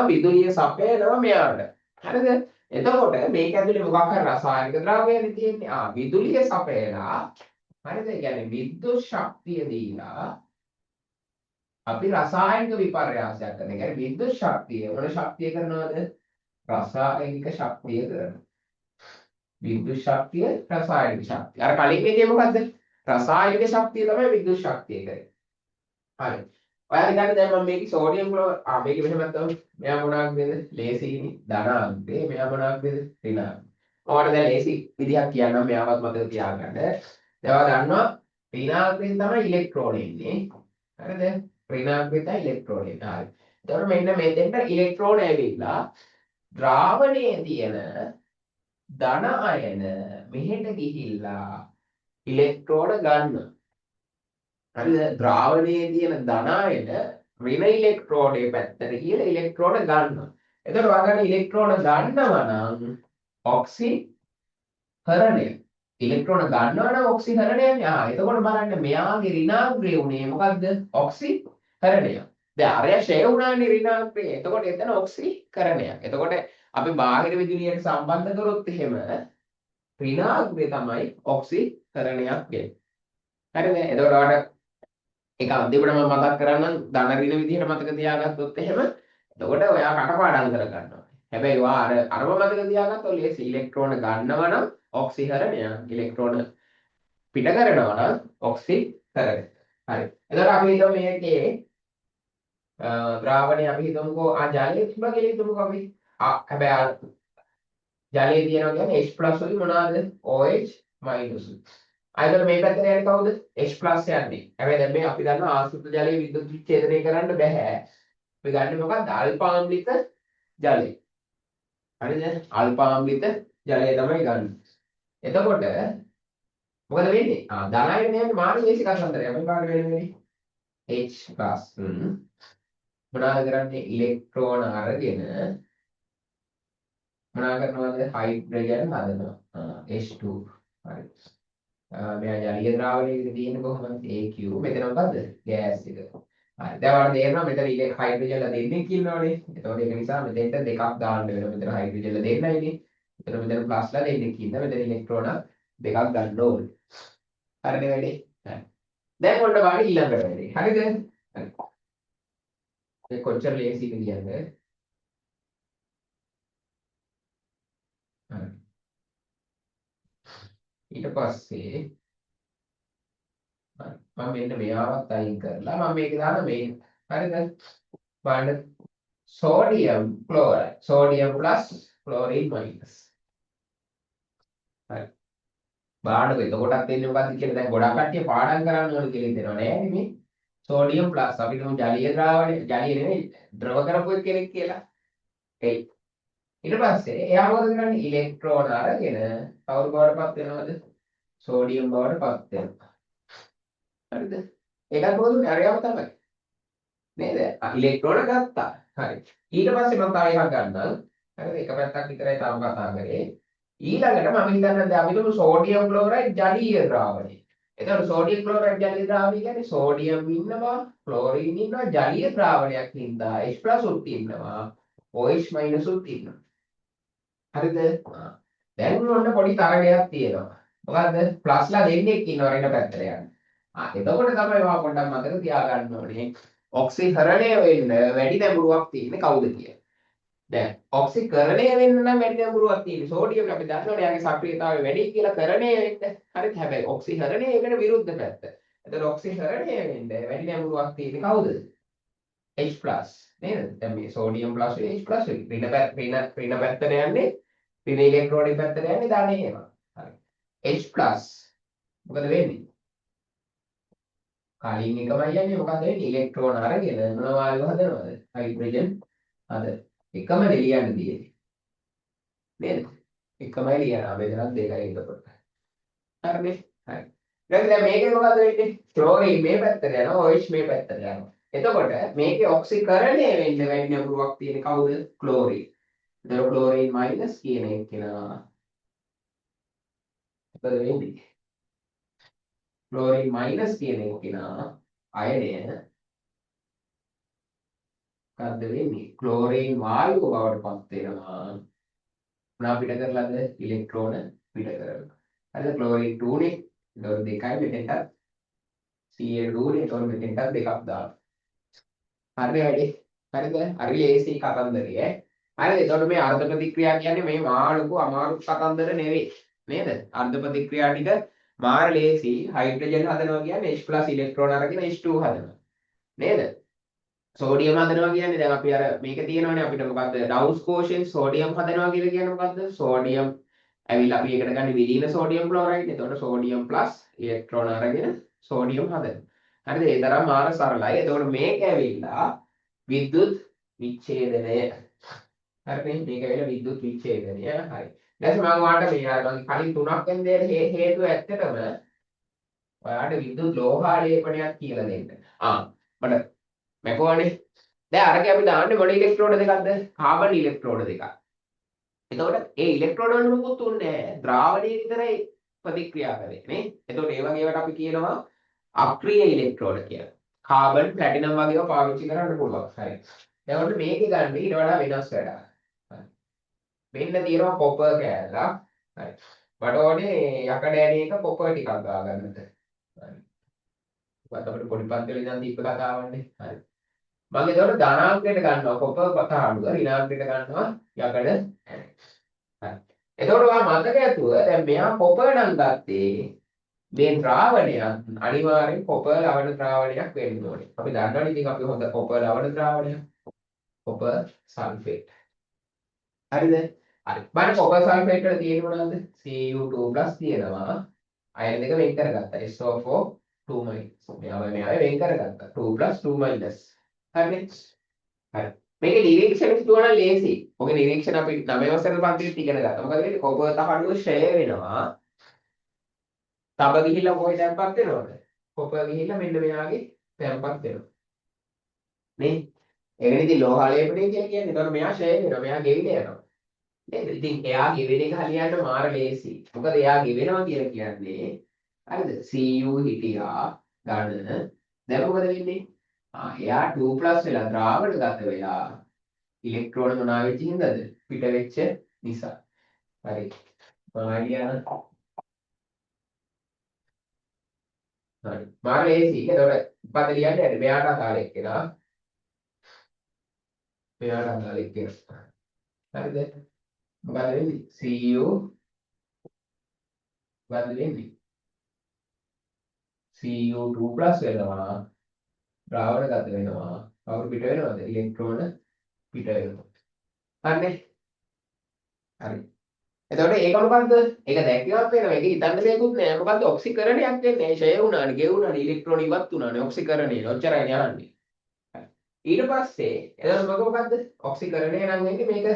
විදුලිය සපයනවා මෙයාට. හරිද? එතකොට මේක ඇතුලේ මොකක් හරි රසායනික ද්‍රව්‍යයක් තියෙන්නේ. විදුලිය සපයලා හරිද? ඒ කියන්නේ විද්‍යුත් ශක්තිය දීලා අපි රසායනික විපර්යාසයක් කරන. ඒ කියන්නේ විද්‍යුත් ශක්තිය මොන ශක්තිය කරනවද? රසායනික ශක්තිය කරනවා. විද්‍යුත් ශක්තිය රසායනික ශක්තිය. අර කලින් එකේ මොකද්ද? රසායනික ශක්තිය තමයි විද්‍යුත් ශක්තිය කරේ. හරි. ඔයාලා හිතන්න දැන් මම මේකේ සෝඩියම් ක්ලෝර් මේකේ මෙහෙම තමයි. මෙයා මොනවාක්ද? ලේසියිනි ධනාංගය. මෙයා මොනවාක්ද? ඍණාංගය. ඔයාලට දැන් ලේසි විදිහක් කියන්නම් මෙයාවත් මතක තියාගන්න. දැන් ඔයා දන්නවා ඍණාංගයෙන් තමයි ඉලෙක්ට්‍රෝන එන්නේ. හරිද? ඍණාංගයෙන් තමයි ඉලෙක්ට්‍රෝන එන්නේ. හරි. එතකොට මෙන්න මෙතෙන්ට ඉලෙක්ට්‍රෝන ඇවිල්ලා ද්‍රාවණයේ තියෙන ධන අයන මෙහෙට ගිහිල්ලා ඉලෙක්ට්‍රෝන ගන්නවා. හරිද? ද්‍රාවණයේ තියෙන ධන අයන ඍණ ඉලෙක්ට්‍රෝනයේ පැත්තට කියලා ඉලෙක්ට්‍රෝන ගන්නවා. එතකොට ඔයාලට ඉලෙක්ට්‍රෝන ගන්නවා නම් ඔක්සිකරණය. ඉලෙක්ට්‍රෝන ගන්නවා නම් ඔක්සිකරණයනේ. එතකොට බලන්න මෙයාගේ ඍණාග්‍රය උනේ මොකද්ද? ඔක්සිකරණය. දැන් අරය ෂේ වුණානේ ඍණාත්මකය. එතකොට එතන ඔක්සිකරණයක්. එතකොට අපි බාහිර විදුලියට සම්බන්ධ කරොත් එහෙම ඍණාත්මකය තමයි ඔක්සිකරණයක් වෙන්නේ. හරිද? එතකොට ඔයාලට ඒක අන්තිමට මම මතක් කරන්නම් ධන ඍණ විදිහට මතක තියාගත්තොත් එහෙම එතකොට ඔයා කටපාඩම් කර ගන්නවා. හැබැයි ඔයා අරව මතක තියාගත්තොත් ලේසි ඉලෙක්ට්‍රෝන ගන්නවා නම් ඔක්සිහරණය ඉලෙක්ට්‍රෝන පිට කරනවා නම් ඔක්සිකරණය. හරි. එතකොට අපි හිතමු මේකේ ද්‍රාවණය අපි හිතමුකෝ ජලයේ තිබ්බා කියලා හිතමුකෝ අපි. හැබැයි ජලයේ තියෙනවා කියන්නේ H+ වලින් මොනවාද? OH-. අයිතර මේ පැත්තට යන්නේ කවුද? H+ යන්නේ. හැබැයි දැන් මේ අපි දන්නවා ආශ්‍රිත ජලයේ විද්‍යුත් විච්ඡේදනය කරන්න බෑ. අපි ගන්න මොකක්ද? අල්පාම්ලිත ජලය. හරිද? අල්පාම්ලිත ජලය තමයි ගන්න. එතකොට මොකද වෙන්නේ? ධනයින යන්නේ මානසික කතන්දරය. අපි කාට වෙන්නේ? H+ මොනවාද කරන්නේ? ඉලෙක්ට්‍රෝන අරගෙන මොනවා කරනවද? හයිඩ්‍රජන් හදනවා. H2. හරි. මෙයා ජලීය ද්‍රාවණයකදී තියෙන්නේ කොහොමද? AQ. මෙතන මොකද්ද? ගෑස් එක. හරි. දැන් ඔයාලට තේරෙනවා මෙතන හයිඩ්‍රජන්ලා දෙන්නෙක් ඉන්නවනේ. එතකොට ඒක නිසා මෙතෙන්ට දෙකක් දාන්න වෙනවා. මෙතන හයිඩ්‍රජන්ලා දෙන්නයිනේ. මෙතන ප්ලස්ලා දෙන්නෙක් ඉන්න. මෙතන ඉලෙක්ට්‍රෝන දෙකක් ගන්න ඕනේ. හරිද වැඩේ? හරි. දැන් ඔන්න බලන්න ඊළඟට වැඩේ. හරිද? හරි. මේ කොච්චර ලේසිද කියන්නේ? හරි. ඊට පස්සේ මම මෙන්න මෙයාවත් අයින් කරලා මම මේක දාන මේ හරිද බලන්න sodium chloride sodium plus chlorine minus හරි බලන්නකො එතකොටත් එන්නේ මොකක්ද කියලා දැන් ගොඩක් කට්ටිය පාඩම් කරන්න ඕන කියලා හිතනවා නෑ මේ සෝඩියම් ප්ලස් අපි තුමු ජලීය ද්‍රාවණය ජලීය නෙමෙයි ද්‍රව කරපු කෙනෙක් කියලා ඒ ඊට පස්සේ එයා මොකද කරන්නේ ඉලෙක්ට්‍රෝන අරගෙන කවුරු බවටපත් වෙනවද සෝඩියම් බවටපත් වෙනවා හරිද ඒකත් මොකද අරයම තමයි නේද ඉලෙක්ට්‍රෝන ගත්තා හරි ඊට පස්සේ මම තව එකක් ගන්නම් හරිද එක පැත්තක් විතරයි තාම කතා කරේ ඊළඟට මම හිතන්නේ දැන් අපි තුමු සෝඩියම් ක්ලෝරයිඩ් ජලීය ද්‍රාවණය එතකොට සෝඩියම් ක්ලෝරයිඩ් ජලීය ද්‍රාවණය කියන්නේ සෝඩියම් ඉන්නවා ක්ලෝරින් ඉන්නවා ජලීය ද්‍රාවණයක් හින්දා H+ උත් ඉන්නවා OH- උත් ඉන්නවා හරිද දැන් ඔන්න පොඩි තරගයක් තියෙනවා මොකද්ද ප්ලස්ලා දෙන්නෙක් ඉන්නවා ඊට පැත්තට යන්න එතකොට තමයි ඔයා පොඩ්ඩක් මතක තියාගන්න ඕනේ ඔක්සිහරණය වෙන්න වැඩි නැඹුරුවක් තියෙන්නේ කවුද කියලා. දැන් ඔක්සිකරණය වෙන්න නම් වැඩි නැඹුරුවක් තියෙන්නේ සෝඩියම් අපි දන්නවනේ යාගේ සක්‍රියතාවය වැඩි කියලා කරණය වෙන්න. හරිද? හැබැයි ඔක්සිහරණය ඒකට විරුද්ධ පැත්ත. එතකොට ඔක්සිහරණය වෙන්න වැඩි නැඹුරුවක් තියෙන්නේ කවුද? H+ නේද? දැන් මේ සෝඩියම් ප්ලස් H+ ඍණ පැත්තට යන්නේ ඍණ ඉලෙක්ට්‍රෝනික පැත්තට යන්නේ ධන ඒවා. හරි. H+ මොකද වෙන්නේ? කලින් එකමයි යන්නේ මොකද වෙන්නේ ඉලෙක්ට්‍රෝන අරගෙන මොන වායුව හදනවද හයිඩ්‍රජන් හද එකම ලියන්න තියෙන්නේ නේද එකමයි ලියනවා බෙදලා දෙකයි එතකොට හරිනේ හරි දැන් මේකේ මොකද වෙන්නේ ක්ලෝරින් මේ පැත්තට යනවා OH මේ පැත්තට යනවා එතකොට මේකේ ඔක්සිකරණය වෙන්න වැඩි නඹුරුවක් තියෙන කවුද ක්ලෝරින් එතකොට ක්ලෝරින් මයිනස් කියන එක කෙනා මොකද වෙන්නේ ක්ලෝරින් මයිනස් කියන එක කෙනා අයනය මොකද්ද වෙන්නේ ක්ලෝරින් වායුව බවට පත් වෙනවා මොනවා පිට කරලාද ඉලෙක්ට්‍රෝන පිට කරලා හරිද ක්ලෝරින් 2 නේ ඒතකොට දෙකයි මෙතෙන්ට Cl2 නේ ඒතකොට මෙතෙන්ට දෙකක් දානවා හරිද වැඩි හරිද හරි ලේසි කතන්දරය හරිද ඒතකොට මේ අර්ධ ප්‍රතික්‍රියා කියන්නේ මේ මාළුකු අමාරු කතන්දර නෙවෙයි නේද අර්ධ ප්‍රතික්‍රියා ටික මාර ලේසි හයිඩ්‍රජන් හදනවා කියන්නේ H+ ඉලෙක්ට්‍රෝන අරගෙන H2 හදනවා නේද සෝඩියම් හදනවා කියන්නේ දැන් අපි අර මේක තියෙනවනේ අපිට මොකද්ද ඩවුස් කෝෂන් සෝඩියම් හදනවා කියලා කියන්නේ මොකද්ද සෝඩියම් ඇවිල්ලා අපි ඒකට ගන්න විලීන සෝඩියම් ක්ලෝරයිඩ්. එතකොට සෝඩියම් ප්ලස් ඉලෙක්ට්‍රෝන අරගෙන සෝඩියම් හදනවා. හරිද? ඒ තරම් මාර සරලයි. එතකොට මේක ඇවිල්ලා විද්‍යුත් විච්ඡේදනය. හරිනේ? මේක ඇවිල්ලා විද්‍යුත් විච්ඡේදනය. හරි. දැන් මම ඔයාලට මේ අර මම කලින් තුනක් වෙන හේතුව ඇත්තටම ඔයාලට විද්‍යුත් ලෝහාලේපනයක් කියලා දෙන්න. මට මැකෝනේ දැන් අරක අපි දාන්නේ මොන ඉලෙක්ට්‍රෝන දෙකක්ද කාබන් ඉලෙක්ට්‍රෝන දෙකක් එතකොට ඒ ඉලෙක්ට්‍රෝන වල මොකුත් උන්නේ නැහැ ද්‍රාවණයේ විතරයි ප්‍රතික්‍රියා කරන්නේ නේ එතකොට ඒ වගේ ඒවාට අපි කියනවා අක්‍රීය ඉලෙක්ට්‍රෝන කියලා කාබන් ප්ලැටිනම් වගේ ඒවා පාවිච්චි කරන්න පුළුවන්. හරි. එතකොට මේකේ ගන්න ඊට වඩා වෙනස් වැඩක්. හරි. මෙන්න තියෙනවා කොපර් කෑල්ලක්. හරි. මට ඕනේ යකඩ ඇණයක කොපර් ටිකක් දාගන්නට. හරි. ඔයත් අපිට පොඩි පන්තිවල ඉඳන් දීප කතාවන්නේ. හරි. මම ඒතකොට ධනාංකයට ගන්නවා කොපර් කතාවුව ඍණාංකයට ගන්නවා යකඩ ඇණය. හරි. එතකොට ඔයා මතක ඇතුව දැන් මෙයා කොපර් නම් ගත්තේ මේ ද්‍රාවණයක් අනිවාර්යෙන් කොපර් ලවණ ද්‍රාවණයක් වෙන්න ඕනේ. අපි දන්නවනේ ඉතින් අපි හොඳ කොපර් ලවණ ද්‍රාවණයක් කොපර් සල්ෆේට්. හරිද? හරි. බලන්න කොපර් සල්ෆේට් වල තියෙන්නේ මොනවද? Cu2+ තියෙනවා. අයන දෙක වෙන් කරගත්තා. SO4 2-. මෙයාව වෙන් කරගත්තා. 2+2-. හරිනේ? හරි. මේකේ නිරීක්ෂණ කිව්වා නම් ලේසි. ඔගේ නිරීක්ෂණ අපි 9 වසරේ පන්තිෙත් ඉගෙන ගත්තා. මොකද වෙන්නේ? කොපර් තහඩුව ෂය වෙනවා. තබ ගිහිල්ලා කොහෙ තැම්පත් වෙනවද? කොපර් ගිහිල්ලා මෙන්න මෙයාගේ තැම්පත් වෙනවා. නේ? ඒකනේ ඉතින් ලෝහාලේපණය කියලා කියන්නේ. ඒතකොට මෙයා ෂය වෙනවා. මෙයා ගෙවිලා යනවා. නේද? ඉතින් එයා ගෙවෙන එක හරියන්න මාර ලේසි. මොකද එයා ගෙවෙනවා කියලා කියන්නේ හරිද? Cu හිටියා ගන්න. දැන් මොකද වෙන්නේ? එයා 2+ වෙලා ද්‍රාවණගත වෙලා ඉලෙක්ට්‍රෝන මොනවා වෙච්ච හින්දාද? පිට වෙච්ච නිසා. හරි. මායියන හරි. මාර ලේසි. ඒතකොට පද ලියන්නේ නැහැ. මෙයාට අදාළ එක්කෙනා. මෙයාට අදාළ එක්කෙනා. හරිද? මොකද වෙන්නේ? Cu මොකද වෙන්නේ? Cu2+ වෙනවා. ද්‍රාවණගත වෙනවා. කවුරු පිට වෙනවද? ඉලෙක්ට්‍රෝන පිට වෙනවා. හරිනේ? හරි. එතකොට ඒක මොකද්ද? ඒක දැක්කවත් වෙනවා. ඒක හිතන්න දෙයක්වත් නෑ. මොකද්ද? ඔක්සිකරණයක් වෙන්නේ. ඒ ෂය වුණානේ, ගෙවුණානේ, ඉලෙක්ට්‍රෝන ඉවත් වුණානේ. ඔක්සිකරණය. ඔච්චරයි යන්නේ. හරි. ඊට පස්සේ එතකොට මොකද? ඔක්සිකරණය නම් වෙන්නේ මේක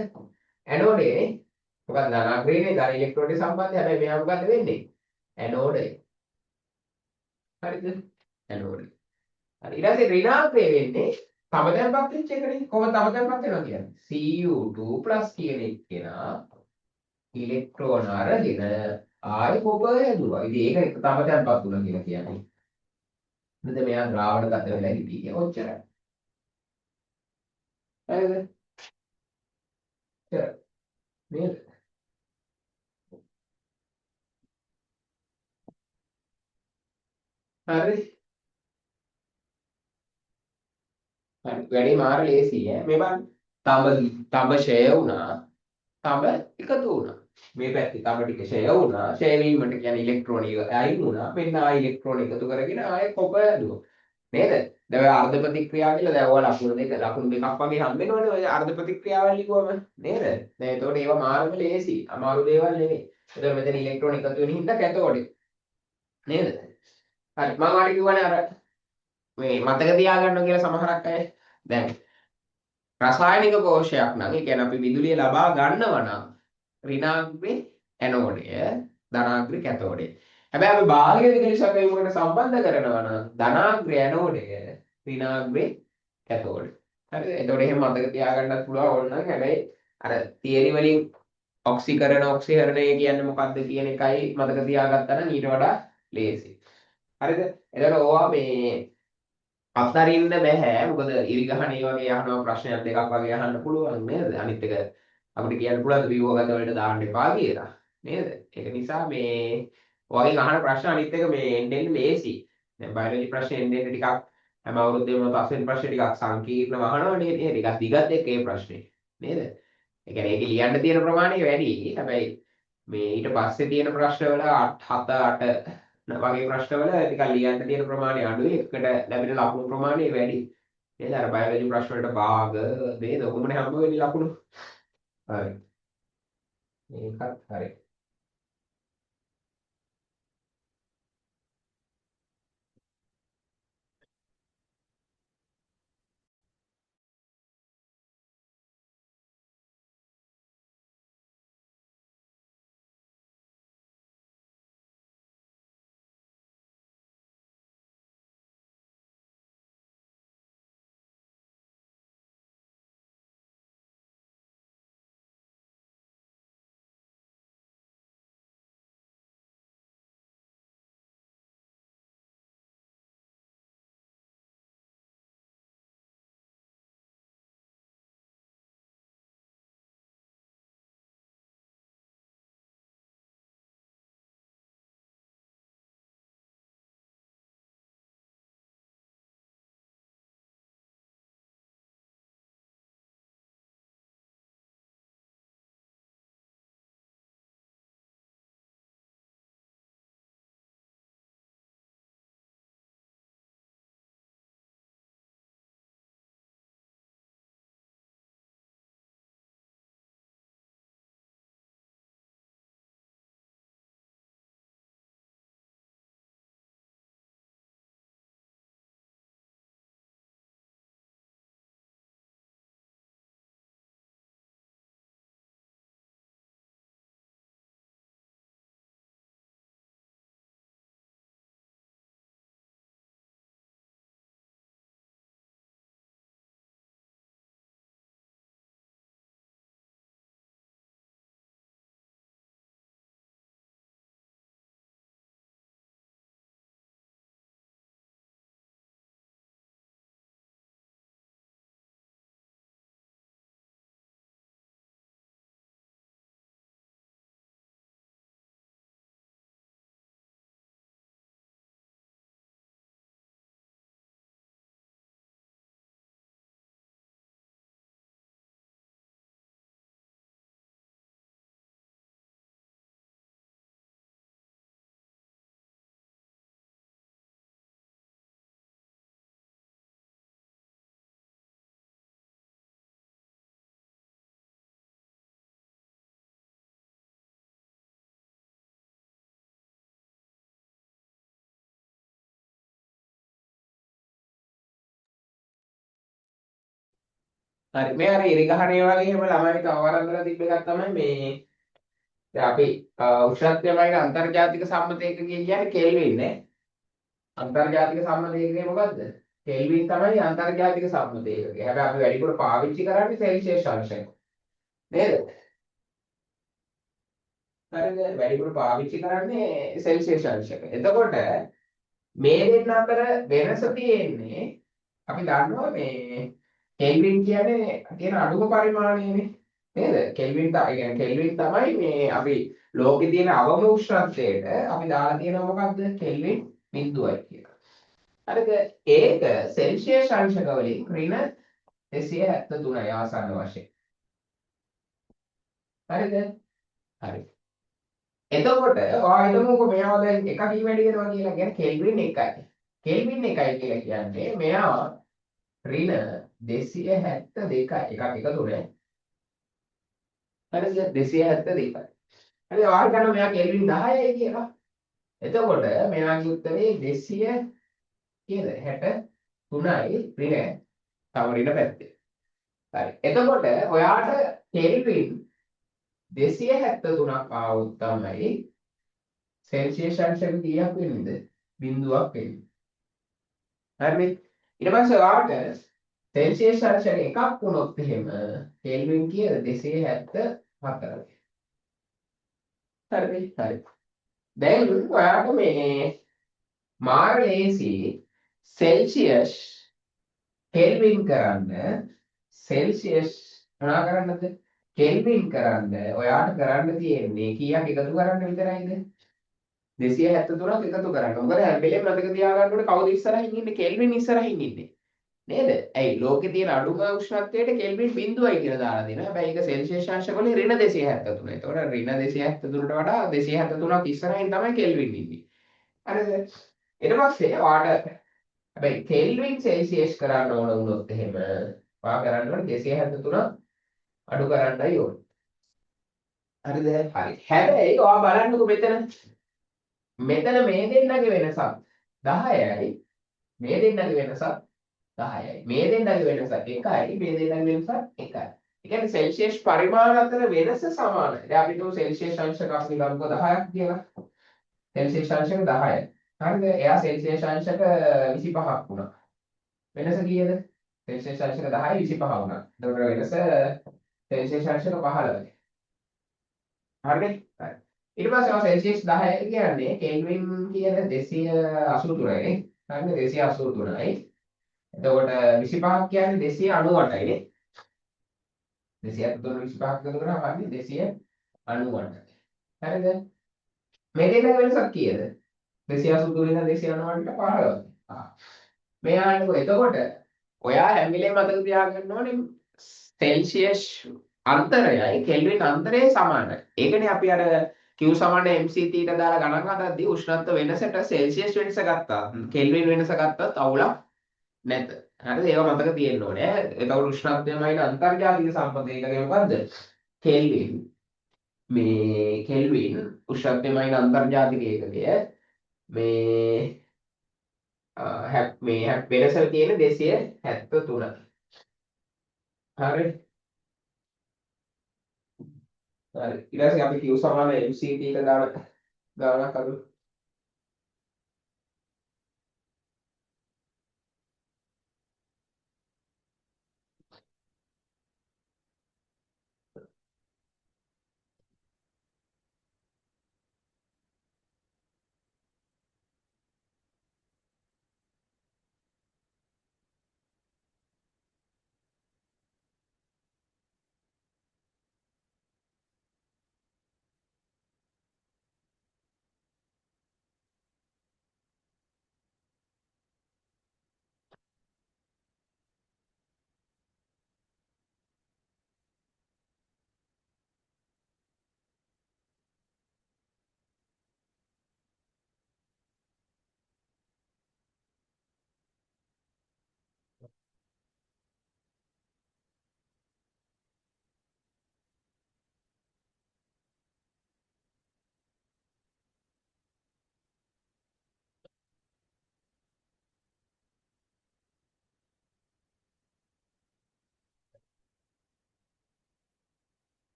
ඇනෝඩේනේ. මොකක්ද ධනාග්‍රේනේ ධන ඉලෙක්ට්‍රෝන සම්බන්ධය. හැබැයි මෙයා මොකද්ද වෙන්නේ? ඇනෝඩේ. හරිද? ඇනෝඩේ. හරි. ඊට පස්සේ ඍණාංකය වෙන්නේ තම තැන්පත් වෙච්ච එකනේ. කොහොමද තම තැන්පත් වෙනවා කියන්නේ? Cu2+ කියන එක්කෙනා ඉලෙක්ට්‍රෝන අරගෙන ආයෙ කොපර් හැදුවා. ඉතින් ඒක තම තැන්පත් වුණා කියලා කියන්නේ. නේද? මෙයා ද්‍රාවණගත වෙලා හිටියේ. ඔච්චරයි. හරිද? ඔච්චරයි. නේද? හරි. හරි. වැඩේ මාර ලේසි ඈ. මේ බලන්න. තඹ ෂය වුණා. තඹ එකතු වුණා. මේ පැත්තේ තඹ ටික ෂය වුණා. ෂය වීමට කියන්නේ ඉලෙක්ට්‍රෝන අයින් වුණා. මෙන්න ආයෙ ඉලෙක්ට්‍රෝන එකතු කරගෙන ආයෙ කොපර් හැදුවා. නේද? දැන් ඔය අර්ධ ප්‍රතික්‍රියා කියලා දැන් ඔය ලකුණු දෙකක් වගේ හම්බ වෙනවනේ ඔය අර්ධ ප්‍රතික්‍රියාවල් ලියුවම නේද? දැන් ඒතකොට ඒවා මාර්ග ලේසි. අමාරු දේවල් නෙමෙයි. එතකොට මෙතන ඉලෙක්ට්‍රෝන එකතු වෙන හින්දා කැතෝඩේ. නේද? හරි මම ආඩි කිව්වනේ අර මේ මතක තියාගන්න කියලා සමහරක් අය දැන් රසායනික කෝෂයක් නම් ඒ කියන්නේ අපි විදුලිය ලබා ගන්නවා නම් ඍණාග්‍රේ ඇනෝඩය ධනාග්‍රේ කැතෝඩය. හැබැයි අපි බාහිර විදුලි සැපයීමකට සම්බන්ධ කරනවා නම් ධනාග්‍රේ ඇනෝඩය ඍණාග්‍රේ කැතෝඩය. හරිද? එතකොට එහෙම මතක තියාගන්නත් පුළුවන් ඕනනම් හැබැයි අර තියරි වලින් ඔක්සිහරණය කියන්නේ මොකක්ද කියන එකයි මතක තියාගත්තා නම් ඊට වඩා ලේසි. හරිද? එතකොට ඕවා මේ අත්හරින්න බෑ. මොකද ඉරිගහණේ වගේ අහනවා ප්‍රශ්නයක් දෙකක් වගේ අහන්න පුළුවන් නේද? අනිත් එක අපිට කියන්න පුළුවන් ව්‍යුහගත වලට දාන්න එපා කියලා. නේද? ඒක නිසා මේ ඔයගෙන් අහන ප්‍රශ්න අනිත් එක මේ එන්න ලේසි. දැන් බයොලොජි ප්‍රශ්න එන්න ටිකක් හැම අවුරුද්දේම පස්වෙනි ප්‍රශ්නේ ටිකක් සංකීර්ණව අහනවා නේද? ටිකක් දිගත් එක්ක ඒ ප්‍රශ්නේ. නේද? ඒ කියන්නේ ඒකේ ලියන්න තියෙන ප්‍රමාණය වැඩි. හැබැයි මේ ඊට පස්සේ තියෙන ප්‍රශ්නවල 7 8 වගේ ප්‍රශ්නවල ටිකක් ලියන්න තියෙන ප්‍රමාණය අඩුයි. එකට ලැබෙන ලකුණු ප්‍රමාණය වැඩි. නේද? අර බයොලොජි ප්‍රශ්න වලට භාග නේද? කොහොමනේ හම්බ වෙන්නේ ලකුණු. හරි. මේකත් හරි. හරි මේ අර ඉරිගහණය වගේ එහෙම ළමයි තව වරන්දලා තිබ්බ එකක් තමයි මේ දැන් අපි උෂ්ණත්වයමයි අන්තර්ජාතික සම්මතයක කියන්නේ කෙල්වින් නේ. අන්තර්ජාතික සම්මතයක මොකද්ද? කෙල්වින් තමයි අන්තර්ජාතික සම්මතයක. හැබැයි අපි වැඩිපුර පාවිච්චි කරන්නේ සෙල්සියස් අංශය. නේද? හරිද? වැඩිපුර පාවිච්චි කරන්නේ සෙල්සියස් අංශක. එතකොට මේ දෙන්න අතර වෙනස තියෙන්නේ අපි දන්නවා මේ කෙල්වින් කියන්නේ තියෙන අඩුම පරිමාණයනේ. නේද? කෙල්වින් කියන්නේ කෙල්වින් තමයි මේ අපි ලෝකේ තියෙන අවම උෂ්ණත්වයට අපි දාලා තියෙනවා මොකද්ද? කෙල්වින් 0යි කියලා. හරිද? ඒක සෙල්සියස් අංශක වලින් ඍණ 273යි ආසන්න වශයෙන්. හරිද? හරි. එතකොට ඔයා හිතමුකෝ මෙයා දැන් එකකින් වැඩි වෙනවා කියලා කියන්නේ කෙල්වින් 1යි. කෙල්වින් 1යි කියලා කියන්නේ මෙයා ඍණ 272යි. එකක් එකතු නේ. හරිද? 272යි. හරි ඔයා හිතනවා මෙයා කෙල්වින් 10යි කියලා. එතකොට මෙයාගේ උත්තරේ 200 කීයද? 63යි ඍණ තව ඍණ පැත්තේ. හරි. එතකොට ඔයාට කෙල්වින් 273ක් ආවොත් තමයි සෙල්සියස් අංශක කීයක් වෙන්නේද? බිඳුවක් වෙන්නේ. හරිනේ. ඊට පස්සේ ඔයාට සෙල්සියස් අංශක එකක් වුණොත් එහෙම කෙල්වින් කීයද? 274යි. හරිනේ. හරි. දැන් ඔයාට මේ මාර ලේසි සෙල්සියස් කෙල්වින් කරන්න සෙල්සියස් මොනවා කරන්නද? කෙල්වින් කරන්න ඔයාට කරන්න තියෙන්නේ කීයක් එකතු කරන්න විතරයිද? 273ක් එකතු කරන්න. මොකද හැම වෙලේම මතක තියාගන්න ඕනේ කවුද ඉස්සරහින් ඉන්නේ? කෙල්වින් ඉස්සරහින් ඉන්නේ. නේද? ඇයි ලෝකේ තියෙන අඩුම උෂ්ණත්වයට කෙල්වින් 0යි කියලා දාලා දෙනවා. හැබැයි ඒක සෙල්සියස් අංශවල ඍණ 273. ඒතකොට ඍණ 273ට වඩා 273ක් ඉස්සරහින් තමයි කෙල්වින් ඉන්නේ. හරිද? ඊට පස්සේ ඔයාට හැබැයි කෙල්වින් සෙල්සියස් කරන්න ඕන වුණොත් එහෙම ඔයා කරන්න ඕනේ 273 අඩු කරන්නයි ඕනේ. හරිද? හරි. හැබැයි ඔයා බලන්නකෝ මෙතන මේ දෙන්නගේ වෙනසක් 10යි. මේ දෙන්නගේ වෙනසක් 10යි. මේ දෙන්නගේ වෙනසක් 1යි. මේ දෙන්නගේ වෙනසක් 1යි. ඒ කියන්නේ සෙල්සියස් පරිමාණ අතර වෙනස සමානයි. දැන් අපි හිතමු සෙල්සියස් අංශක අපි ගමුකෝ 10ක් කියලා. සෙල්සියස් අංශක 10යි. හරිද? එයා සෙල්සියස් අංශක 25ක් වුණා. වෙනස කීයද? සෙල්සියස් අංශක 10යි 25 වුණා. එතකොට වෙනස සෙල්සියස් අංශක 15යි. හරිනේ? හරි. ඊට පස්සේ ඔය සෙල්සියස් 10 කියන්නේ කෙල්වින් කියන 283යි. හරිනේ 283යි. එතකොට 25ක් කියන්නේ 298යි නේ. 273 25ක් එකතු කරාම හරිනේ 298යි. හරිද? මේ දෙක වෙනසක් කීයද? 283 ඉඳන් 298ට 15යි. මෙයාට එතකොට ඔයා හැම වෙලේම මතක තියාගන්න ඕනේ සෙල්සියස් අන්තරයයි කෙල්වින් අන්තරය සමානයි. ඒකනේ අපි අර Q සමාන mc තීට දාලා ගණන් හදද්දී උෂ්ණත්ව වෙනසට සෙල්සියස් වෙනස ගත්තා. කෙල්වින් වෙනස ගත්තත් අවුලක් නැත. හරිද? ඒවා මතක තියෙන්න ඕනේ. එතකොට උෂ්ණත්වයමයි අන්තර්ජාතික සම්පතයකගේ මොකද්ද? කෙල්වින් මේ කෙල්වින් උෂ්ණත්වයමයි අන්තර්ජාතික ඒකකය මේ මේ වෙනස තියෙන 273. හරි. හරි. ඊට පස්සේ අපි Q සමාන MCT එක දාන ගානක් අරමු.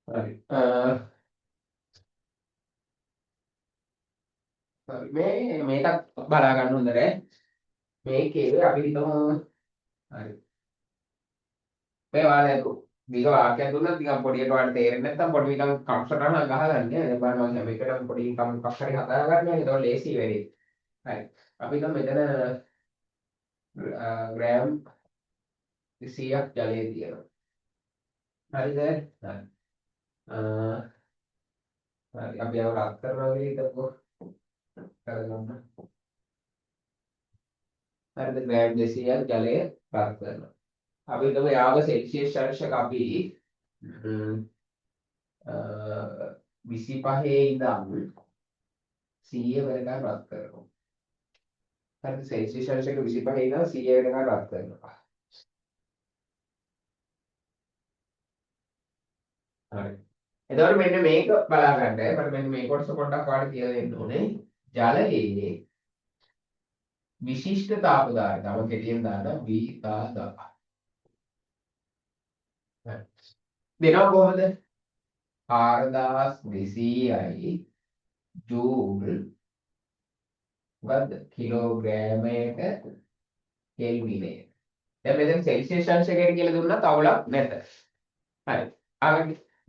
හරි. හරි. මේකත් බලා ගන්න හොඳ නෑ. මේකේ අපි හිතමු හරි. මේ වාලේ දීක වාක්‍යයක් දුන්නා ටිකක් පොඩියට ඔයාලට තේරෙන්නේ නැත්නම් පොඩි නිකන් කම්සටහන ගහගන්න. දැන් බලන්න මම මේකටම පොඩි නිකන් මොකක් හරි හදා ගන්නවා. ඒක ලේසි වෙන්නේ. හරි. අපි හිතමු මෙතන ග්‍රෑම් 200ක් ජලයේ තියෙනවා. හරිද? හරි. හරි. අපි ආව රත් කරනවා කියලා හිතමු. කරගන්න. හරිද? ග්‍රෑම් 200ක් ජලය රත් කරනවා. අපි හිතමු යාව සෙල්සියස් චර්ෂක අපි 25 ඉඳන් 100 වෙනකන් රත් කරනවා. හරිද? සෙල්සියස් චර්ෂක 25 ඉඳන් 100 වෙනකන් රත් කරනවා. හරි. එතකොට මෙන්න මේක බලා ගන්න. මට මෙන්න මේ කොටස පොඩ්ඩක් ඔයාලට කියලා දෙන්න ඕනේ. ජලයේ විශිෂ්ට තාපධාරිතාව කෙටියෙන් දාන්න V දෙනවා කොහොමද? 4200යි ජූල් මොකද්ද? කිලෝග්‍රෑමයක කෙල්විනය. දැන් මෙතන සෙල්සියස් අංශයකට කියලා දුන්නා තවලක් නැත. හරි.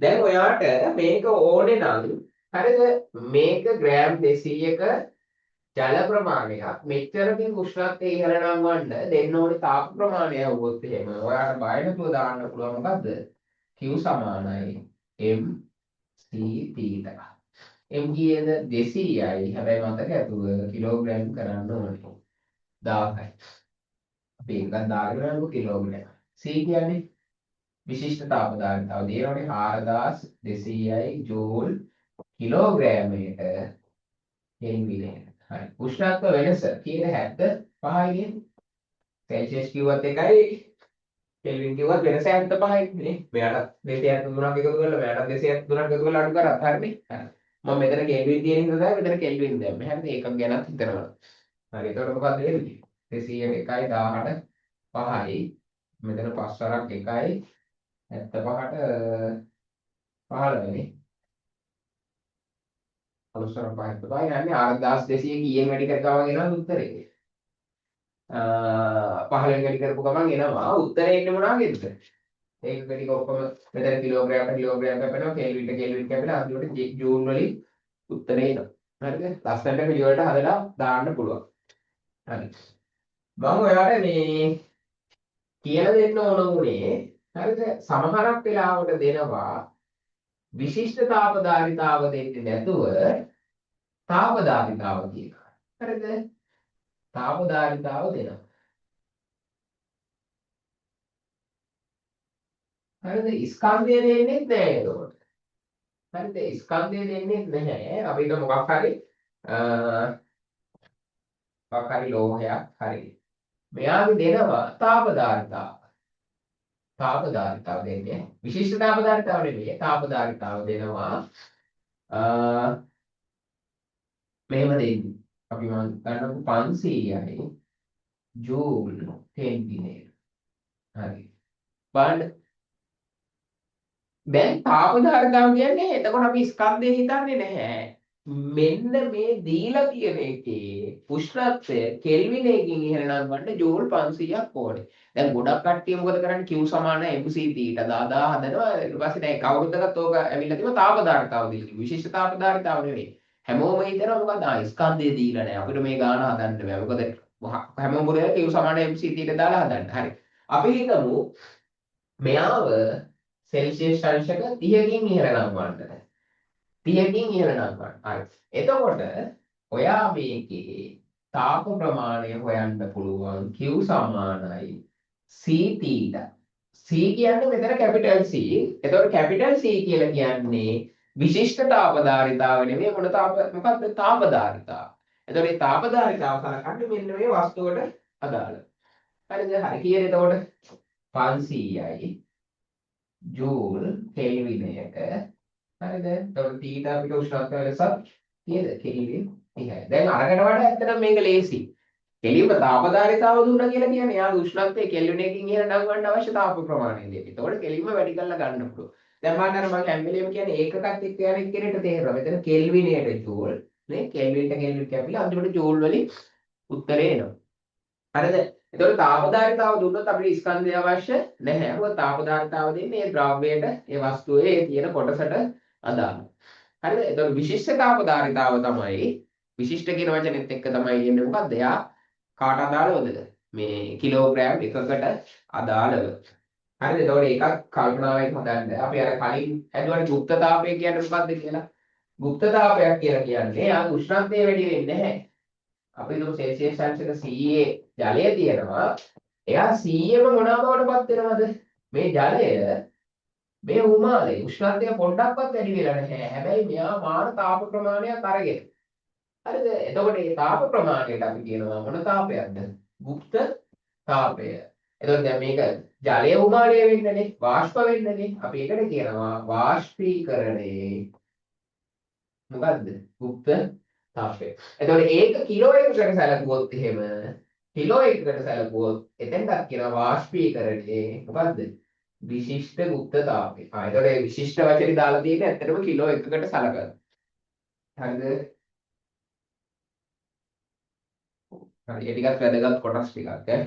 දැන් ඔයාට මේක ඕනේ නම් හරිද? මේක ග්‍රෑම් 200ක ජල ප්‍රමාණයක් මෙච්චරකින් උෂ්ණත්වය ඉහළ නංවන්න දෙන්න ඕනේ තාප ප්‍රමාණය වුවොත් එහෙම ඔයාට බය නැතුව දාන්න පුළුවන් මොකද්ද? Q සමානයි mc θ. m කියේද 200යි. හැබැයි මතක ඇතුව කිලෝග්‍රෑම් කරන්න ඕනේ 1000යි. අපි එකක් දාගෙන යනකොට කිලෝග්‍රෑම්. c කියන්නේ විශිෂ්ට තාපධාරිතාව දෙනවනේ 4200යි ජූල් කිලෝග්‍රෑමයක කෙල්විනය. හරි. උෂ්ණත්ව වෙනස කීයද? 75යි නේ. සෙල්සියස් කිව්වත් එකයි කෙල්වින් කිව්වත් වෙනස 75යි නේ. මෙයාට 273ක් එකතු කරලා මෙයාට 273ක් එකතු කරලා අඩු කරත් හරිනේ. හරි. මම මෙතන කෙල්වින් තියෙන හින්දා තමයි මෙතන කෙල්වින් දැම්මේ. හරිද? ඒකක් ගැනත් හිතනවා. හරි. එතකොට මොකක්ද වෙන්නේ? 201යි 18 5යි. මෙතන 5 වරක් 1යි 75ට 15 නේ. අනුසර 5යි යන්නේ 4200 කීයෙන් වැඩි කරගාම එනවා උත්තරේ. 15න් වැඩි කරපු ගමන් එනවා උත්තරේ එන්නේ මොනවාගේද? ඒක ටික ඔක්කොම මෙතන කිලෝග්‍රෑම් කැපෙනවා කෙල්වින් කැපෙනවා අන්තිමට ජූල් වලින් උත්තරේ එනවා. හරිද? ලස්සනට පිළිවෙලට හදලා දාන්න පුළුවන්. හරි. මම ඔයාලට මේ කියලා දෙන්න ඕන උනේ හරිද? සමහරක් වෙලාවට දෙනවා විශිෂ්ට තාපධාරිතාව දෙන්නේ නැතුව තාපධාරිතාව කියනවා. හරිද? තාපධාරිතාව දෙනවා. හරිද? ස්කන්ධය දෙන්නේ නැහැ ඒකට. හරිද? ස්කන්ධය දෙන්නේ නැහැ. අපිට මොකක් හරි ලෝහයක් හරි. මෙයාගේ දෙනවා තාපධාරිතාව. තාපධාරිතාව දෙන්නේ විශිෂ්ට තාපධාරිතාව නෙවෙයි. තාපධාරිතාව දෙනවා මෙහෙම දෙන්නේ. අපි මම ගන්නකො 500යි ජූල් කෙල්විනය. හරි. බලන්න. දැන් තාපධාරිතාව කියන්නේ එතකොට අපි ස්කන්ධය හිතන්නේ නැහැ. මෙන්න මේ දීලා තියෙන එකේ උෂ්ණත්වය කෙල්විනයකින් ඉහළ නංවන්න ජූල් 500ක් ඕනේ. දැන් ගොඩක් කට්ටිය මොකද කරන්නේ? Q සමාන mc θ දාදා හදනවා. ඊට පස්සේ දැන් කවුරුදකට ඕක ඇවිල්ලා තිබ්බ තාපධාරිතාව දීලා. විශේෂ තාපධාරිතාව නෙවෙයි. හැමෝම හිතනවා මොකද ස්කන්ධය දීලා නැහැ. අපිට මේ ගාන හදන්න බෑ. මොකද හැමෝම පුරේ Q සමාන mc θ දාලා හදන්න. හරි. අපි හිතමු මෙයාව සෙල්සියස් අංශක 30කින් ඉහළ නංවන්න. 30කින් ඉහළ නංවන්න. හරි. එතකොට ඔයා මේකේ තාප ප්‍රමාණය හොයන්න පුළුවන් Q සමානයි c θ. c කියන්නේ මෙතන කැපිටල් C. එතකොට කැපිටල් C කියලා කියන්නේ විශිෂ්ට තාපධාරිතාව නෙමෙයි මොකක්ද තාපධාරිතාව. එතකොට මේ තාපධාරිතාව කරකන්නේ මෙන්න මේ වස්තුවට අදාළ. හරිද? හරි. කීයද එතකොට 500යි ජූල් කෙල්විනයක. හරිද? එතකොට θ අපිට උෂ්ණත්වය ලෙස කීයද? කෙල්වින් 30යි. දැන් අරකට වඩා ඇත්තටම මේක ලේසි. කෙලින්ම තාපධාරිතාව දුන්නා කියලා කියන්නේ යාගේ උෂ්ණත්වය කෙල්විනයකින් ඉහළ නංවන්න අවශ්‍ය තාප ප්‍රමාණය දෙක. එතකොට කෙලින්ම වැඩි කරලා ගන්න පුළුවන්. දැන් බලන්න අර මම හැම වෙලේම කියන්නේ ඒකකත් එක්ක යන එක්කෙනෙක්ට තේරෙනවා. මෙතන කෙල්විනේට ජූල් නේ කෙල්වින්ට කෙල්වින් කැපිලා අන්තිමට ජූල් වලින් උත්තරේ එනවා. හරිද? එතකොට තාපදාරිතාව දුන්නොත් අපිට ස්කන්ධය අවශ්‍ය නැහැ. මොකද තාපදාරිතාව දෙන්නේ ඒ ද්‍රව්‍යයට, ඒ වස්තුවේ ඒ තියෙන කොටසට අදාළ. හරිද? එතකොට විශිෂ්ට තාපදාරිතාව තමයි විශිෂ්ට කියන වචනේත් එක්ක තමයි එන්නේ මොකද්ද? එයා කාට අදාළවද? මේ කිලෝග්‍රෑම් එකකට අදාළව. හරිද? එතකොට ඒකත් කල්පනාවෙන් හදන්න. අපි අර කලින් හැදුවට ගුප්ත තාපය කියන්නේ මොකද්ද කියලා. ගුප්ත තාපයක් කියලා කියන්නේ ආ උෂ්ණත්වය වැඩි වෙන්නේ නැහැ. අපි හිතමු සෙල්සියස් අංශක 100 ජලය තියෙනවා. එයා 100ම මොනවා බවටපත් වෙනවද? මේ ජලය මේ උමාලේ උෂ්ණත්වය පොඩ්ඩක්වත් වැඩි වෙලා නැහැ. හැබැයි මෙයා මාන තාප ප්‍රමාණයක් අරගෙන. හරිද? එතකොට මේ තාප ප්‍රමාණයට අපි කියනවා මොන තාපයක්ද? ගුප්ත තාපය. එතකොට දැන් මේක ජලය උමාලය වෙන්නනේ, වාෂ්ප වෙන්නනේ. අපි ඒකට කියනවා වාෂ්පීකරණේ. මොකද්ද? ගුප්ත තාපය. එතකොට ඒක කිලෝ එකකට සැලකුවොත් එහෙම කිලෝ එකකට සැලකුවොත් එතෙන්ටත් කියනවා වාෂ්පීකරණේ. මොකද්ද? විශිෂ්ට ගුප්ත තාපය. එතකොට මේ විශිෂ්ට වචනේ දාලා තියෙන්නේ ඇත්තටම කිලෝ එකකට සලකලා. හරිද? හරි. ඒ ටිකත් වැදගත් කොටස් ටිකක් ඈ.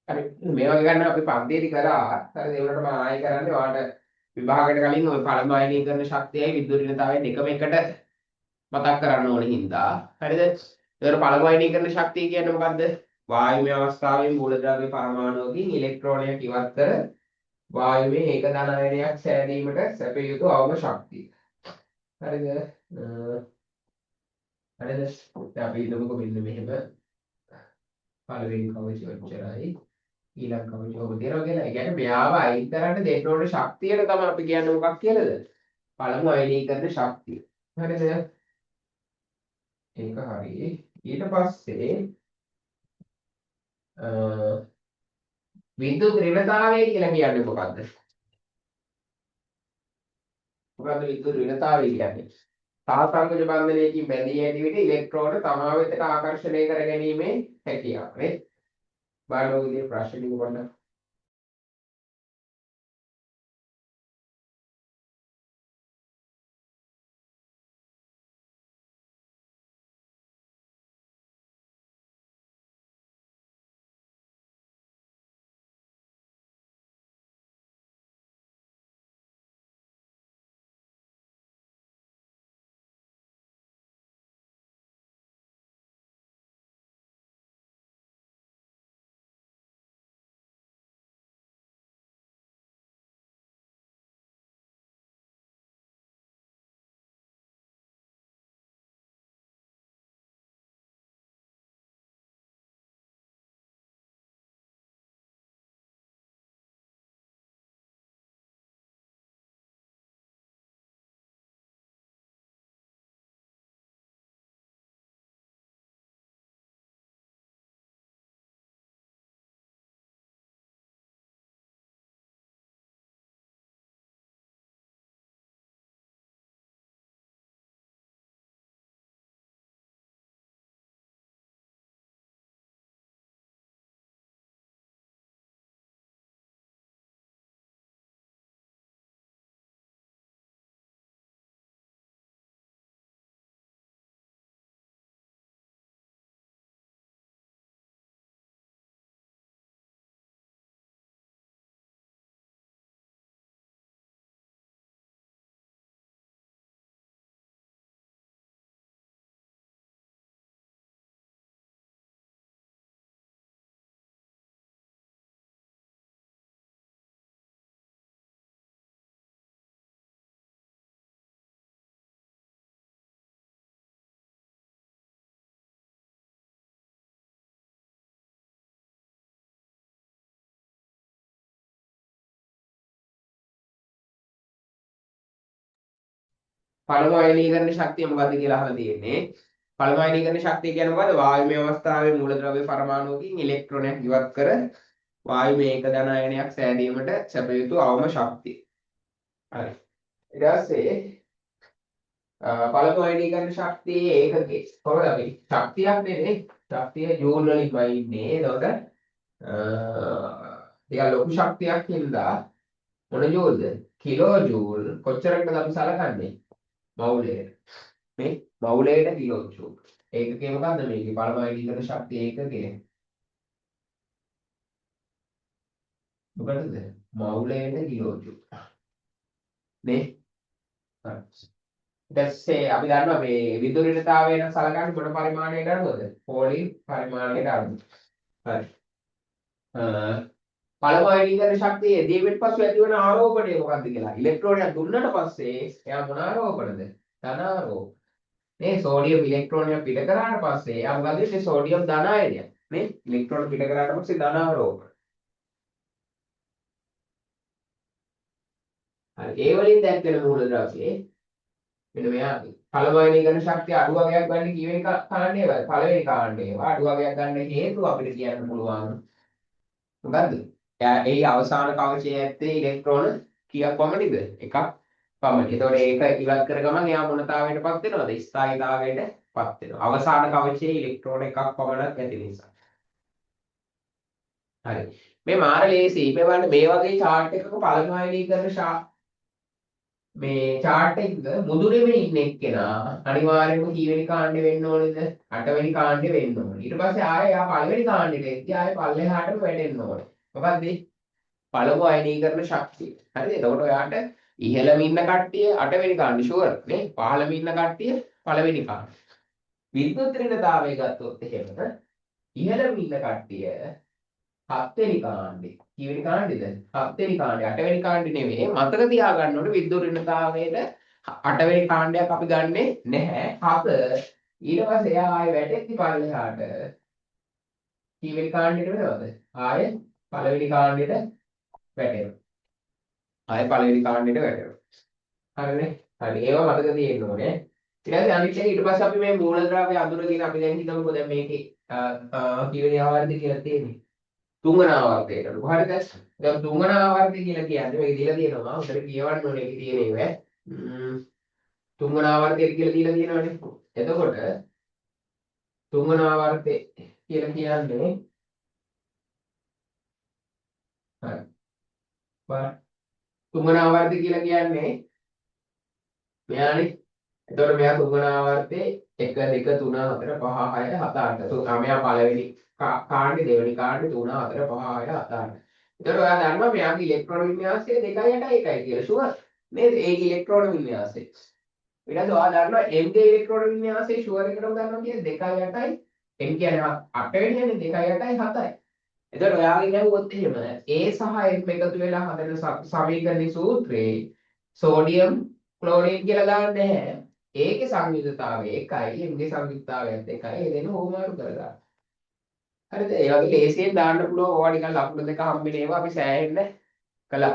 හරි. මේ වගේ ගන්න අපි පන්තියේදී කරා. හරිද? ඒ වලට මම ආයෙ කරන්නේ ඔයාලට විභාගයට කලින් ওই පළමු අයනීකරණ ශක්තියයි විද්‍යුත් ඍණතාවයයි දෙකම එකට මතක් කරන්න ඕනේ හින්දා. හරිද? ඒතර පළමු අයනීකරණ ශක්තිය කියන්නේ මොකද්ද? වායුමය අවස්ථාවෙන් මූලද්‍රව්‍ය පරමාණුවකින් ඉලෙක්ට්‍රෝනයක් ඉවත් කර වායුවේ ඒක ධන අයනයක් සෑදීමට සැපිය යුතු අවම ශක්තිය. හරිද? හරිද? දැන් අපි හිතමුකෝ මෙන්න මෙහෙම පළවෙනි කවචය ඔච්චරයි. ඊළඟ කවචය ඔබ දෙනවා කියලා. ඒ කියන්නේ මෙයාව අයින් කරන්න දෙන්න ඕනේ ශක්තියට තමයි අපි කියන්නේ මොකක් කියලාද? පළමු අයනීකරණ ශක්තිය. හරිද? ඒක හරි. ඊට පස්සේ විද්‍යුත් ඍණතාවය කියලා කියන්නේ මොකද්ද? මොකද්ද විද්‍යුත් ඍණතාවය කියන්නේ? සාසංගජ බන්ධනයකින් බැඳී ඇති විට ඉලෙක්ට්‍රෝන තමා වෙතට ආකර්ෂණය කර ගැනීමේ හැකියාව නේ. බලන්න ඔය විදිහේ ප්‍රශ්න ටික පොඩ්ඩක් පළමු අයනීකරණ ශක්තිය මොකද්ද කියලා අහලා තියෙන්නේ. පළමු අයනීකරණ ශක්තිය කියන්නේ මොකද්ද? වායුමය අවස්ථාවේ මූලද්‍රව්‍ය පරමාණුවකින් ඉලෙක්ට්‍රෝනයක් ඉවත් කර වායුමය එක ධන අයනයක් සෑදීමට සැප යුතු අවම ශක්තිය. හරි. ඊට පස්සේ පළමු අයනීකරණ ශක්තියේ ඒකකේ කොහොමද අපි ශක්තියක් නෙනේ. ශක්තිය ජූල් වලින් වයින්නේ. එතකොට ටිකක් ලොකු ශක්තියක් හින්දා මොන ජූල්ද? කිලෝ ජූල් කොච්චරකටද අපි සලකන්නේ? මවුලයට. මේ මවුලයට කිලෝ ජූල්. ඒකකේ මොකද්ද මේකේ පළමු අයනීකරණ ශක්තිය ඒකකේ? මොකටද? මවුලයට කිලෝ ජූල්. නේ? හරි. ඊට පස්සේ අපි දන්නවා මේ විදුලිතතාවය නම් සලකන්නේ මොන පරිමාණයට අනුවද? පොලින් පරිමාණයට අනුව. හරි. පළමු අයනීකරණ ශක්තිය දීවිට පසු ඇතිවන ආරෝපණය මොකක්ද කියලා. ඉලෙක්ට්‍රෝනයක් දුන්නට පස්සේ එයා මොන ආරෝපණද? ධන ආරෝපණ. මේ සෝඩියම් ඉලෙක්ට්‍රෝනයක් පිට කරාට පස්සේ එයා මොකද වෙන්නේ? සෝඩියම් ධන අයනයක්. මේ ඉලෙක්ට්‍රෝන පිට කරාට පස්සේ ධන ආරෝපණ. හරි. ඒ වලින් දැක්වෙන මූලද්‍රව්‍යයේ මෙන්න මෙයාගේ පළමු අයනීකරණ ශක්තිය අඩු වගයක් ගන්න කීවෙනි කාණ්ඩය වල පළවෙනි කාණ්ඩය. අඩු වගයක් ගන්න හේතුව අපිට කියන්න පුළුවන්. මොකද්ද? ඒ අවසාන කවචයේ ඇත්තේ ඉලෙක්ට්‍රෝන කීයක් පමණද? එකක් පමණ. ඒතකොට ඒක ඉවත් කර ගමන් එයා මොන තාවයකටපත් වෙනවද? ස්ථායීතාවයටපත් වෙනවා. අවසාන කවචයේ ඉලෙක්ට්‍රෝන එකක් පමණක් ඇති නිසා. හරි. මේ මාර ලේසි. මේ බලන්න මේ වගේ chart එකක පළමු අයනීකරණ මේ chart එකක මුදුරෙම ඉන්න එක්කෙනා අනිවාර්යයෙන්ම කීවෙනි කාණ්ඩේ වෙන්න ඕනේද? 8 වෙනි කාණ්ඩේ වෙන්න ඕනේ. ඊට පස්සේ ආයෙ යා පළවෙනි කාණ්ඩෙට එද්දී ආයෙ පල්ලෙහාටම වැටෙන්න ඕනේ. මොකද්ද? පළමු අයනීකරණ ශක්තිය. හරිද? එතකොට ඔයාට ඉහළම ඉන්න කට්ටිය 8 වෙනි කාණ්ඩේ ෂුවර් නේ. පහළම ඉන්න කට්ටිය පළවෙනි කාණ්ඩේ. විද්‍යුත් ඍණතාවය ගත්තොත් එහෙම ඉහළම ඉන්න කට්ටිය 7 වෙනි කාණ්ඩේ. කීවෙනි කාණ්ඩේද? 7 වෙනි කාණ්ඩේ. 8 වෙනි කාණ්ඩේ නෙමෙයි. මතක තියාගන්න ඕනේ විද්‍යුත් ඍණතාවයට 8 වෙනි කාණ්ඩයක් අපි ගන්නෙ නැහැ. 7 ඊට පස්සේ එයා ආයෙ වැටෙද්දි පල්ලෙහාට කීවෙනි කාණ්ඩෙට වෙනවද? ආයෙ පළවෙනි කාණ්ඩෙට වැටෙනවා. ආයෙ පළවෙනි කාණ්ඩෙට වැටෙනවා. හරිනේ? හරි. ඒවා මතක තියෙන්න ඕනේ. ඊට පස්සේ අනිත් එක ඊට පස්සේ අපි මේ මූලද්‍රව්‍ය අඳුරගෙන අපි දැන් හිතමුකෝ දැන් මේකේ කීවෙනි ආවර්තය කියලා තියෙන්නේ. තුන්වන ආවර්තයට. හරිද? දැන් තුන්වන ආවර්තය කියලා කියන්නේ මේක දීලා තියෙනවා. උඩට කියවන්න ඕනේ ඒකේ තියෙන ඒවා. තුන්වන ආවර්තය කියලා දීලා තියෙනවානේ. එතකොට තුන්වන ආවර්තය කියලා කියන්නේ හරි. බලන්න. තුන්වන ආවර්තය කියලා කියන්නේ මෙයානේ. එතකොට මෙයා තුන්වන ආවර්තයේ 1 2 3 4 5 6 7 8. මෙයා පළවෙනි කාණ්ඩේ දෙවෙනි කාණ්ඩේ 3 4 5 6 7 8. එතකොට ඔයා දන්නවා මෙයාගේ ඉලෙක්ට්‍රෝන වින්‍යාසය 2.8 1යි කියලා ෂුවර් නේද? ඒකේ ඉලෙක්ට්‍රෝන වින්‍යාසය. ඊට පස්සේ ඔයා දන්නවා m ගේ ඉලෙක්ට්‍රෝන වින්‍යාසය ෂුවර් එකටම දන්නවා කියන්නේ 2.8යි. m කියන්නේ 8 වෙනියනේ 2.8යි 7යි. එතකොට ඔයාගෙන් ඇහුවොත් එහෙම a සහ m එකතු වෙලා හදන සමීකරණේ සූත්‍රේ සෝඩියම් ක්ලෝරින් කියලා දාන්න නැහැ. ඒකේ සංයුතතාවය 1යි m ගේ සංයුතතාවයත් 1යි. ඒ දෙන්න හොමාරු කරගන්න. හරිද? ඒ වගේ ලේසියෙන් දාන්න පුළුවන්. ඕවා නිකන් ලකුණු දෙක හම්බෙන ඒවා අපි සෑහෙන්න කළා.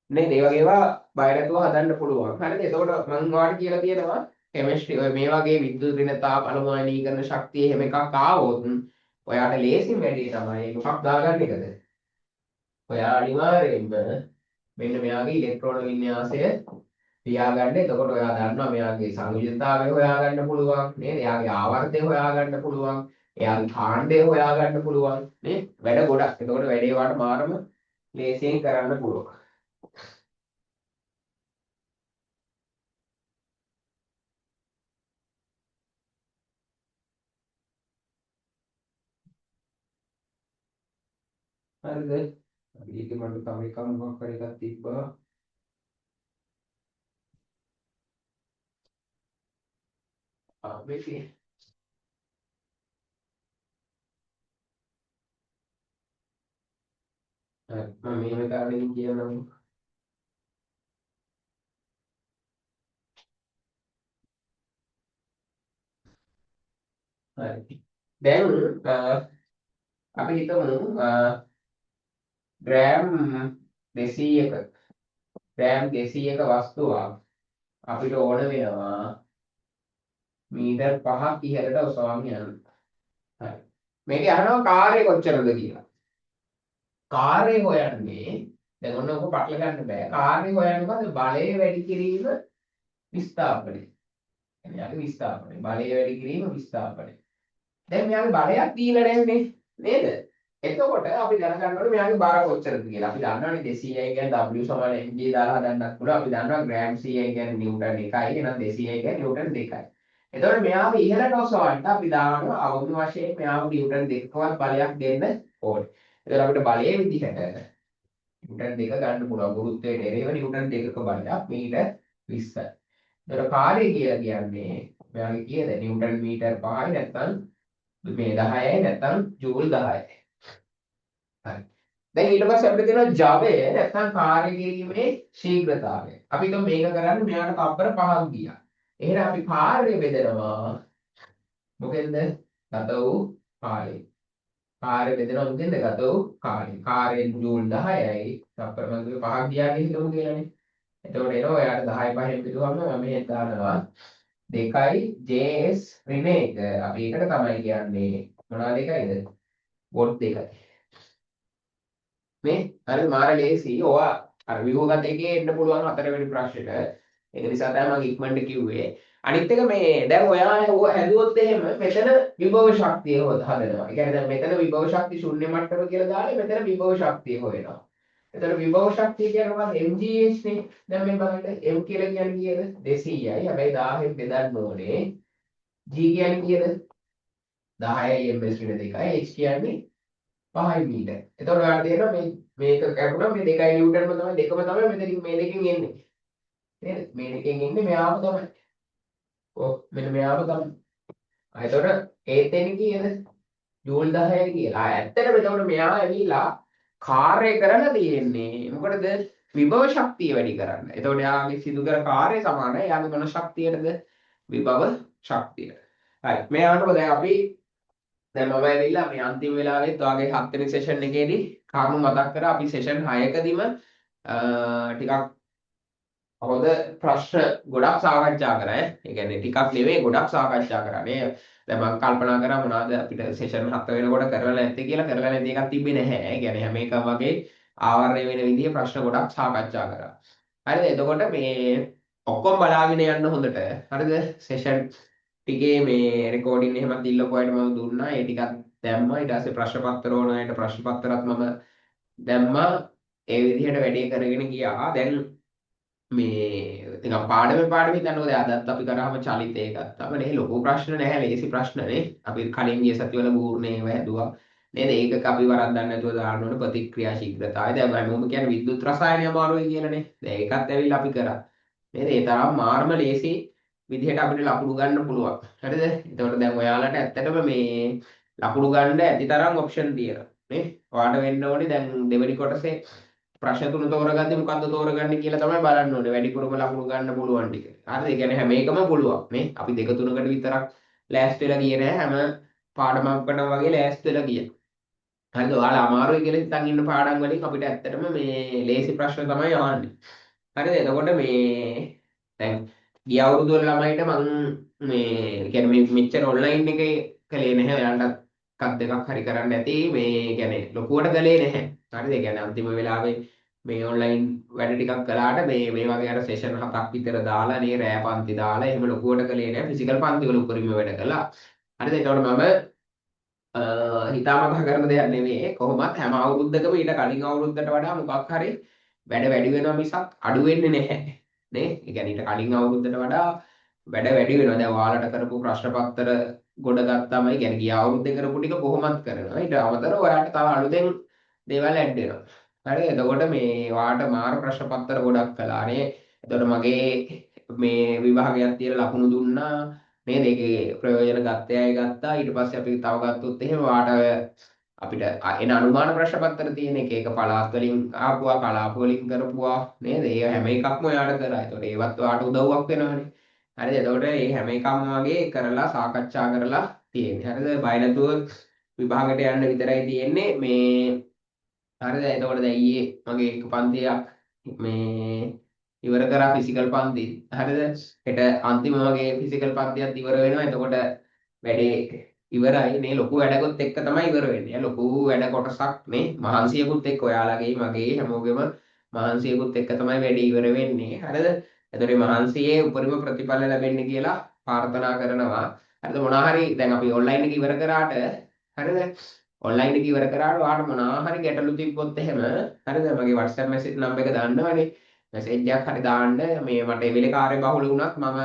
නේද? ඒ වගේ ඒවා බය නැතුව හදන්න පුළුවන්. හරිද? එතකොට මම ඔයාලට කියලා තියෙනවා කෙමිස්ට්‍රි ඔය මේ වගේ විද්‍යුත් ඍණතා පළමු අයනීකරණ ශක්තිය එහෙම එකක් ආවොත් ඔයාට ලේසිම වැඩේ තමයි මොකක් දාගන්න එකද? ඔයා අනිවාර්යයෙන්ම මෙන්න මෙයාගේ ඉලෙක්ට්‍රෝන වින්‍යාසය තියාගන්න. එතකොට ඔයා දන්නවා මෙයාගේ සංයුතතාවය හොයාගන්න පුළුවන් නේද? එයාගේ ආවර්තය හොයාගන්න පුළුවන්. එයාගේ කාණ්ඩය හොයාගන්න පුළුවන් නේ? වැඩ ගොඩක්. එතකොට වැඩේ වාට මාරම ලේසියෙන් කරන්න පුළුවන්. හරිද? අපි ඒක මට තව එකක් මොකක් හරි එකක් තිබ්බා. මේකේ මම මේව කාරණේ කියනවා. හරි. දැන් අපි හිතමු ග්‍රෑම් 200ක ග්‍රෑම් 200ක වස්තුවක් අපිට ඕන වෙනවා මීටර් 5ක් ඉහළට ඔසවාගෙන යන්න. හරි. මේක අහනවා කාර්යය කොච්චරද කියලා. කාර්යය හොයන්නේ දැන් ඔන්න ඔක පටල ගන්න බෑ. කාර්යය හොයන්නේ මොකද? බලය වැඩි කිරීම විස්ථාපනය. කියන්නේ අපි විස්ථාපනය. බලය වැඩි කිරීම විස්ථාපනය. දැන් මෙයාගේ බලයක් දීලා නැන්නේ නේද? එතකොට අපි දැනගන්න ඕනේ මෙයාගේ බර කොච්චරද කියලා. අපි දන්නවනේ 200යි කියන්නේ W සමාන mg දාලා හදන්නත් පුළුවන්. අපි දන්නවා ග්‍රෑම් CI කියන්නේ නිව්ටන් 1යි. එහෙනම් 200යි කියන්නේ නිව්ටන් 2යි. එතකොට මෙයාව ඉහළට ඔසවන්න අපි දානවා අවුරුදු වශයෙන් මෙයාව නිව්ටන් 2කවත් බලයක් දෙන්න ඕනේ. එතකොට අපිට බලයේ විදිහට නිව්ටන් 2 ගන්න පුළුවන්. ගුරුත්වයට එරෙහිව නිව්ටන් 2ක බලයක් මීටර් 20යි. එතකොට කාර්යය කියලා කියන්නේ මෙයාගේ කීයද? නිව්ටන් මීටර් 5යි නැත්නම් මේ 10යි නැත්නම් ජූල් 10යි. හරි. දැන් ඊට පස්සේ අපිට තියෙනවා ජවය නැත්නම් කාර්ය කිරීමේ ශීඝ්‍රතාවය. අපි හිතමු මේක කරන්නේ මෙයාට තප්පර 5ක් ගියා. එහෙනම් අපි කාර්ය බෙදනවා මොකෙන්ද? ගත වූ කාලය. කාර්ය බෙදනවා මොකෙන්ද? ගත වූ කාලය. කාර්යයෙන් ජූල් 10යි තප්පර මම 5ක් ගියා කියලා හිතමු කියලානේ. එතකොට එනවා ඔයාට 10 5න් බෙදුවම මම මෙහෙන් දානවා 2යි JS ඍණ 1. අපි ඒකට තමයි කියන්නේ මොනවාද 2යිද? වොට් 2යි. මේ හරි මාර ලේසි. ඔයා අර විභවගත එකේ එන්න පුළුවන් හතරවෙනි ප්‍රශ්නෙට. ඒක නිසා තමයි මම ඉක්මනට කිව්වේ. අනිත් එක මේ දැන් ඔයා හැදුවොත් එහෙම මෙතන විභව ශක්තිය හදනවා. ඒ කියන්නේ දැන් මෙතන විභව ශක්තිය ශුන්‍ය මට්ටම කියලා දාලා මෙතන විභව ශක්තිය හොයනවා. එතන විභව ශක්තිය කියන්නේ මොකක්ද? mgh නේ. දැන් මේ බලන්න m කියලා කියන්නේ කීයද? 200යි. හැබැයි 1000න් බෙදන්න ඕනේ. g කියන්නේ කීයද? 10යි ms ඍණ 2යි. h කියන්නේ 5යි මීටර. එතකොට ඔයාලට තේරෙනවා මේක කැපුණා මේ 2යි නිව්ටන්ම තමයි දෙකම තමයි මෙතනින් මේ දෙකෙන් එන්නේ. නේද? මේ දෙකෙන් එන්නේ මෙයාම තමයි. ඔව් මෙන්න මෙයාම තමයි. එතකොට ඒත් එන්නේ කීයද? ජූල් 10යි කියලා. ඇත්තටම එතකොට මෙයා ඇවිල්ලා කාර්ය කරලා තියෙන්නේ මොකටද? විභව ශක්තිය වැඩි කරන්න. එතකොට එයාගේ සිදු කර කාර්ය සමානයි එයාගේ මොන ශක්තියටද? විභව ශක්තියට. හරි. මේ අනුව දැන් අපි දැන් මම ඇවිල්ලා මේ අන්තිම වෙලාවෙත් ඔයාගේ 7 වෙනි සෙෂන් එකේදී කරුණු මතක් කරා අපි සෙෂන් 6කදීම ටිකක් හොඳ ප්‍රශ්න ගොඩක් සාකච්ඡා කරා ඈ. ඒ කියන්නේ ටිකක් නෙවෙයි ගොඩක් සාකච්ඡා කරා නේ. දැන් මම කල්පනා කරා මොනවද අපිට සෙෂන් 7 වෙනකොට කරලා නැත්තේ කියලා කරලා නැති එකක් තිබ්බේ නැහැ. ඒ කියන්නේ හැම එකම වගේ ආවරණය වෙන විදිහේ ප්‍රශ්න ගොඩක් සාකච්ඡා කරා. හරිද? එතකොට මේ ඔක්කොම බලාගෙන යන්න හොඳට. හරිද? සෙෂන් ටිකේ මේ රෙකෝඩින් එහෙමත් ඉල්ලපුවාට මම දුන්නා. ඒ ටිකක් දැම්මා. ඊට පස්සේ ප්‍රශ්න පත්‍ර ඕන අයට ප්‍රශ්න පත්‍රත් මම දැම්මා. ඒ විදිහට වැඩේ කරගෙන ගියා. දැන් මේ නිකන් පාඩමේ හිතන්නකෝ දැන් අදත් අපි කරාම චලිතය ගත්තාම නේ ලොකු ප්‍රශ්න නැහැ ලේසි ප්‍රශ්නනේ අපි කලින් ගිය සතිවල බූර්ණේ ඒව හැදුවා නේද ඒකක අපි වරද්දන්න නැතුව දාන්න ඕන ප්‍රතික්‍රියා ශීඝ්‍රතාවය දැන් හැමෝම කියන්නේ විද්‍යුත් රසායනය අමාරුයි කියලානේ දැන් ඒකත් ඇවිල්ලා අපි කරා නේද ඒ තරම් මාර්ම ලේසි විදිහට අපිට ලකුණු ගන්න පුළුවන් හරිද එතකොට දැන් ඔයාලට ඇත්තටම මේ ලකුණු ගන්න ඇති තරම් ඔප්ෂන් තියෙනවා නේ ඔයාලට වෙන්න ඕනේ දැන් දෙවෙනි කොටසේ ප්‍රශ්න තුන තෝරගත්තේ මොකද්ද තෝරගන්නේ කියලා තමයි බලන්න ඕනේ. වැඩිපුරම ලකුණු ගන්න පුළුවන් ටික. හරිද? ඒ කියන්නේ හැම එකම පුළුවන් නේ. අපි දෙක තුනකට විතරක් ලෑස්ති වෙලා ගියේ නෑ. හැම පාඩමකටම වගේ ලෑස්ති වෙලා ගියා. හරිද? ඔයාලා අමාරුයි කියලා හිතන් ඉන්න පාඩම් වලින් අපිට ඇත්තටම මේ ලේසි ප්‍රශ්න තමයි අහන්නේ. හරිද? එතකොට මේ දැන් ගිය අවුරුදු වල ළමයිට මම මේ කියන්නේ මෙච්චර ඔන්ලයින් එකේ කලේ නැහැ. ඔයාලට එකක් දෙකක් හරි කරන්න ඇති. මේ කියන්නේ ලොකුවට කලේ නැහැ. හරිද? ඒ කියන්නේ අන්තිම වෙලාවේ මේ ඔන්ලයින් වැඩ ටිකක් කළාට මේ වගේ අර සෙෂන් 7ක් විතර දාලා නේ රෑ පන්ති දාලා එහෙම ලොකුවට කලේ නැහැ. ෆිසිකල් පන්ති වල උපරිම වැඩ කළා. හරිද? ඒතකොට මම හිතාමතා කරන දෙයක් නෙවෙයි. කොහොමත් හැම අවුරුද්දකම ඊට කලින් අවුරුද්දට වඩා මොකක් හරි වැඩ වැඩි වෙනවා මිසක් අඩු වෙන්නේ නැහැ. නේ? ඒ කියන්නේ ඊට කලින් අවුරුද්දට වඩා වැඩ වැඩි වෙනවා. දැන් ඔයාලට කරපු ප්‍රශ්න පත්‍ර ගොඩ ගත්තාම ඒ කියන්නේ ගිය අවුරුද්දේ කරපු ටික කොහොමත් කරනවා. ඊට අමතරව ඔයාලට තව අලුතෙන් දේවල් ඇඩ් වෙනවා. හරි එතකොට මේ වාට මාර ප්‍රශ්න පත්‍ර ගොඩක් කළානේ. එතකොට මගේ මේ විභාගයක් තියලා ලකුණු දුන්නා. නේද? ඒකේ ප්‍රයෝජන ගත්තේ අය ගත්තා. ඊට පස්සේ අපි තව ගත්තොත් එහෙම වාට අපිට එන අනුමාන ප්‍රශ්න පත්‍ර තියෙන එක පළාත් වලින් ආපුවා, කලාප වලින් කරපුවා නේද? ඒ හැම එකක්ම ඔයාලට කරා. එතකොට ඒවත් ඔයාලට උදව්වක් වෙනවනේ. හරිද? එතකොට මේ හැම එකක්ම වගේ කරලා සාකච්ඡා කරලා තියෙන්නේ. හරිද? බය නැතුව විභාගයට යන්න විතරයි තියෙන්නේ. මේ හරිද? එතකොට දැන් ඊයේ මගේ එක පන්තියක් මේ ඉවර කරා ෆිසිකල් පන්ති. හරිද? හෙට අන්තිම වගේ ෆිසිකල් පන්තියක් ඉවර වෙනවා. එතකොට වැඩේ ඉවරයි නේ. ලොකු වැඩකුත් එක්ක තමයි ඉවර වෙන්නේ. ලොකු වැඩ කොටසක් නේ. මහන්සියකුත් එක්ක ඔයාලගේ මගේ හැමෝගෙම මහන්සියකුත් එක්ක තමයි වැඩේ ඉවර වෙන්නේ. හරිද? එතකොට මහන්සියේ උපරිම ප්‍රතිඵල ලැබෙන්න කියලා ප්‍රාර්ථනා කරනවා. හරිද? මොනවා හරි දැන් අපි ඔන්ලයින් එක ඉවර කරාට හරිද? ඔන්ලයින් එක ඉවර කරාට ඔයාලට මොනවා හරි ගැටලු තිබ්බොත් එහෙම හරිද? මගේ WhatsApp message number එක දාන්නවනේ. මැසේජ් එකක් හරි දාන්න මේ මට ඒ වෙලේ කාර්ය බහුල වුණත් මම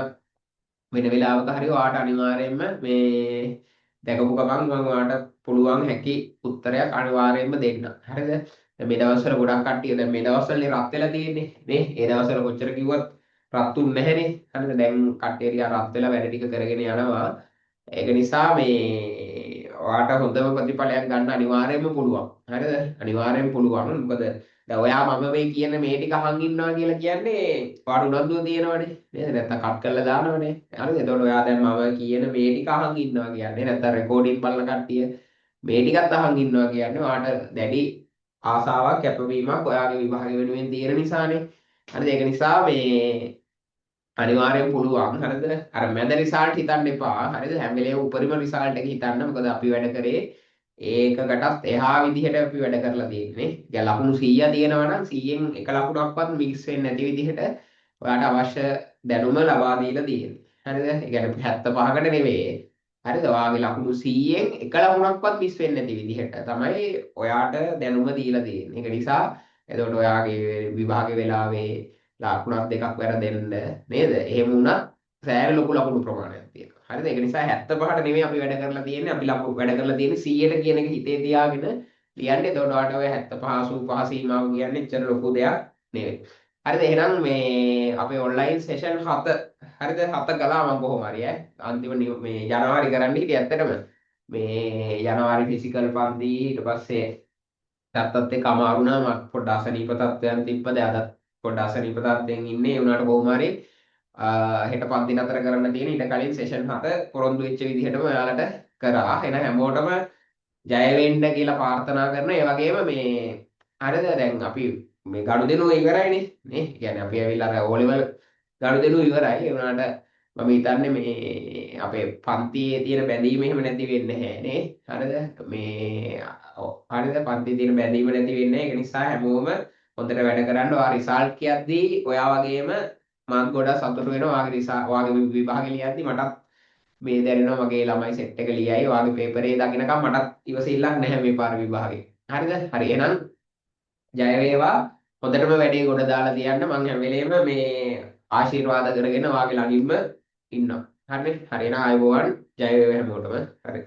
වෙන වෙලාවක හරි ඔයාට අනිවාර්යයෙන්ම මේ දැකපු ගමන් මම ඔයාට පුළුවන් හැකි උත්තරයක් අනිවාර්යයෙන්ම දෙන්න. හරිද? දැන් මේ දවස්වල ගොඩක් කට්ටිය දැන් මේ දවස්වලනේ රත් වෙලා තියෙන්නේ නේ. ඒ දවස්වල කොච්චර කිව්වත් රත්තුන් නැහැනේ. හරිද? දැන් කට්ටිය ටික රත් වෙලා වැඩ ටික කරගෙන යනවා. ඒක නිසා මේ ඔයාට හොඳම ප්‍රතිඵලයක් ගන්න අනිවාර්යයෙන්ම පුළුවන්. හරිද? අනිවාර්යයෙන්ම පුළුවන්. මොකද දැන් ඔයා මම මේ කියන මේ ටික අහන් ඉන්නවා කියලා කියන්නේ ඔයාට උනන්දුව තියෙනවනේ. නේද? නැත්තම් කට් කරලා දානවනේ. හරිද? එතකොට ඔයා දැන් මම කියන මේ ටික අහන් ඉන්නවා කියන්නේ නැත්තම් රෙකෝඩින් බලන කට්ටිය මේ ටිකත් අහන් ඉන්නවා කියන්නේ ඔයාට දැඩි ආසාවක් කැපවීමක් ඔයාගේ විභාගය වෙනුවෙන් තියෙන නිසානේ. හරිද? ඒක නිසා මේ අනිවාර්යෙන් පුළුවන්. හරිද? අර මැද රිසල්ට් හිතන්න එපා. හරිද? හැම වෙලේම උපරිම රිසල්ට් එක හිතන්න. මොකද අපි වැඩ කරේ ඒකකටත් එහා විදිහට අපි වැඩ කරලා තියෙන්නේ. දැන් ලකුණු 100 තියෙනවා නම් 100න් එක ලකුණක්වත් මික්ස් වෙන්නේ නැති විදිහට ඔයාට අවශ්‍ය දැනුම ලබා දීලා තියෙන්නේ. හරිද? ඒ කියන්නේ 75කට නෙවෙයි. හරිද? ඔයාගේ ලකුණු 100න් එක ලකුණක්වත් මිස් වෙන්නේ නැති විදිහට තමයි ඔයාට දැනුම දීලා තියෙන්නේ. ඒක නිසා එතකොට ඔයාගේ විභාගේ වෙලාවේ ලකුණක් දෙකක් වැරදෙන්න නේද? එහෙම වුණත් සෑහෙන ලොකු ලකුණු ප්‍රමාණයක් තියෙනවා. හරිද? ඒක නිසා 75ට නෙමෙයි අපි වැඩ කරලා තියෙන්නේ. අපි වැඩ කරලා තියෙන්නේ 100ට කියන එක හිතේ තියාගෙන ලියන්නේ. එතකොට ඔයාට ඔය 75 85 සීමාව කියන්නේ එච්චර ලොකු දෙයක් නෙවෙයි. හරිද? එහෙනම් මේ අපේ ඔන්ලයින් සෙෂන් 7 හරිද? 7 කළා මම කොහොම හරි අන්තිම මේ ජනවාරි කරන්න හිටියේ ඇත්තටම මේ ජනවාරි ෆිසිකල් පන්ති ඊට පස්සේ තාත්තත් එක්ක අමාරු වුණා. මම පොඩ්ඩක් අසනීප තත්ත්වයන් තිබ්බද අදත් පොඩ්ඩක් අසනීප තත්ත්වයෙන් ඉන්නේ. ඒ වුණාට කොහොම හරි හෙට පන්ති නතර කරන්න තියෙන ඊට කලින් සෙෂන් 7 පොරොන්දු වෙච්ච විදිහටම ඔයාලට කරා. එන හැමෝටම ජය වෙන්න කියලා ප්‍රාර්ථනා කරන. ඒ වගේම මේ හරිද? දැන් අපි මේ ගනුදෙනුව ඉවරයිනේ නේ. ඒ කියන්නේ අපි ඇවිල්ලා අර O level ගනුදෙනුව ඉවරයි. ඒ වුණාට මම හිතන්නේ මේ අපේ පන්තියේ තියෙන බැඳීම එහෙම නැති වෙන්නේ නැහැ නේ. හරිද? මේ හරිද? පන්තියේ තියෙන බැඳීම නැති වෙන්නේ නැහැ. ඒක නිසා හැමෝම හොඳට වැඩ කරන්න. ඔයා රිසල්ට් කියද්දී ඔයා වගේම මම ගොඩක් සතුටු වෙනවා. ඔයාගේ විභාගෙ ලියද්දී මටත් මේ දැනෙනවා මගේ ළමයි සෙට් එක ලියයි. ඔයාගේ පේපරේ දකින්නකම් මටත් ඉවසිල්ලක් නැහැ මේ පාර විභාගේ. හරිද? හරි. එහෙනම් ජය වේවා. හොඳටම වැඩේ ගොඩ දාලා තියන්න. මම හැම වෙලේම මේ ආශිර්වාද කරගෙන ඔයාගේ ළඟින්ම ඉන්නවා. හරිනේ? හරි එහෙනම් ආයුබෝවන්. ජය වේවා හැමෝටම. හරි.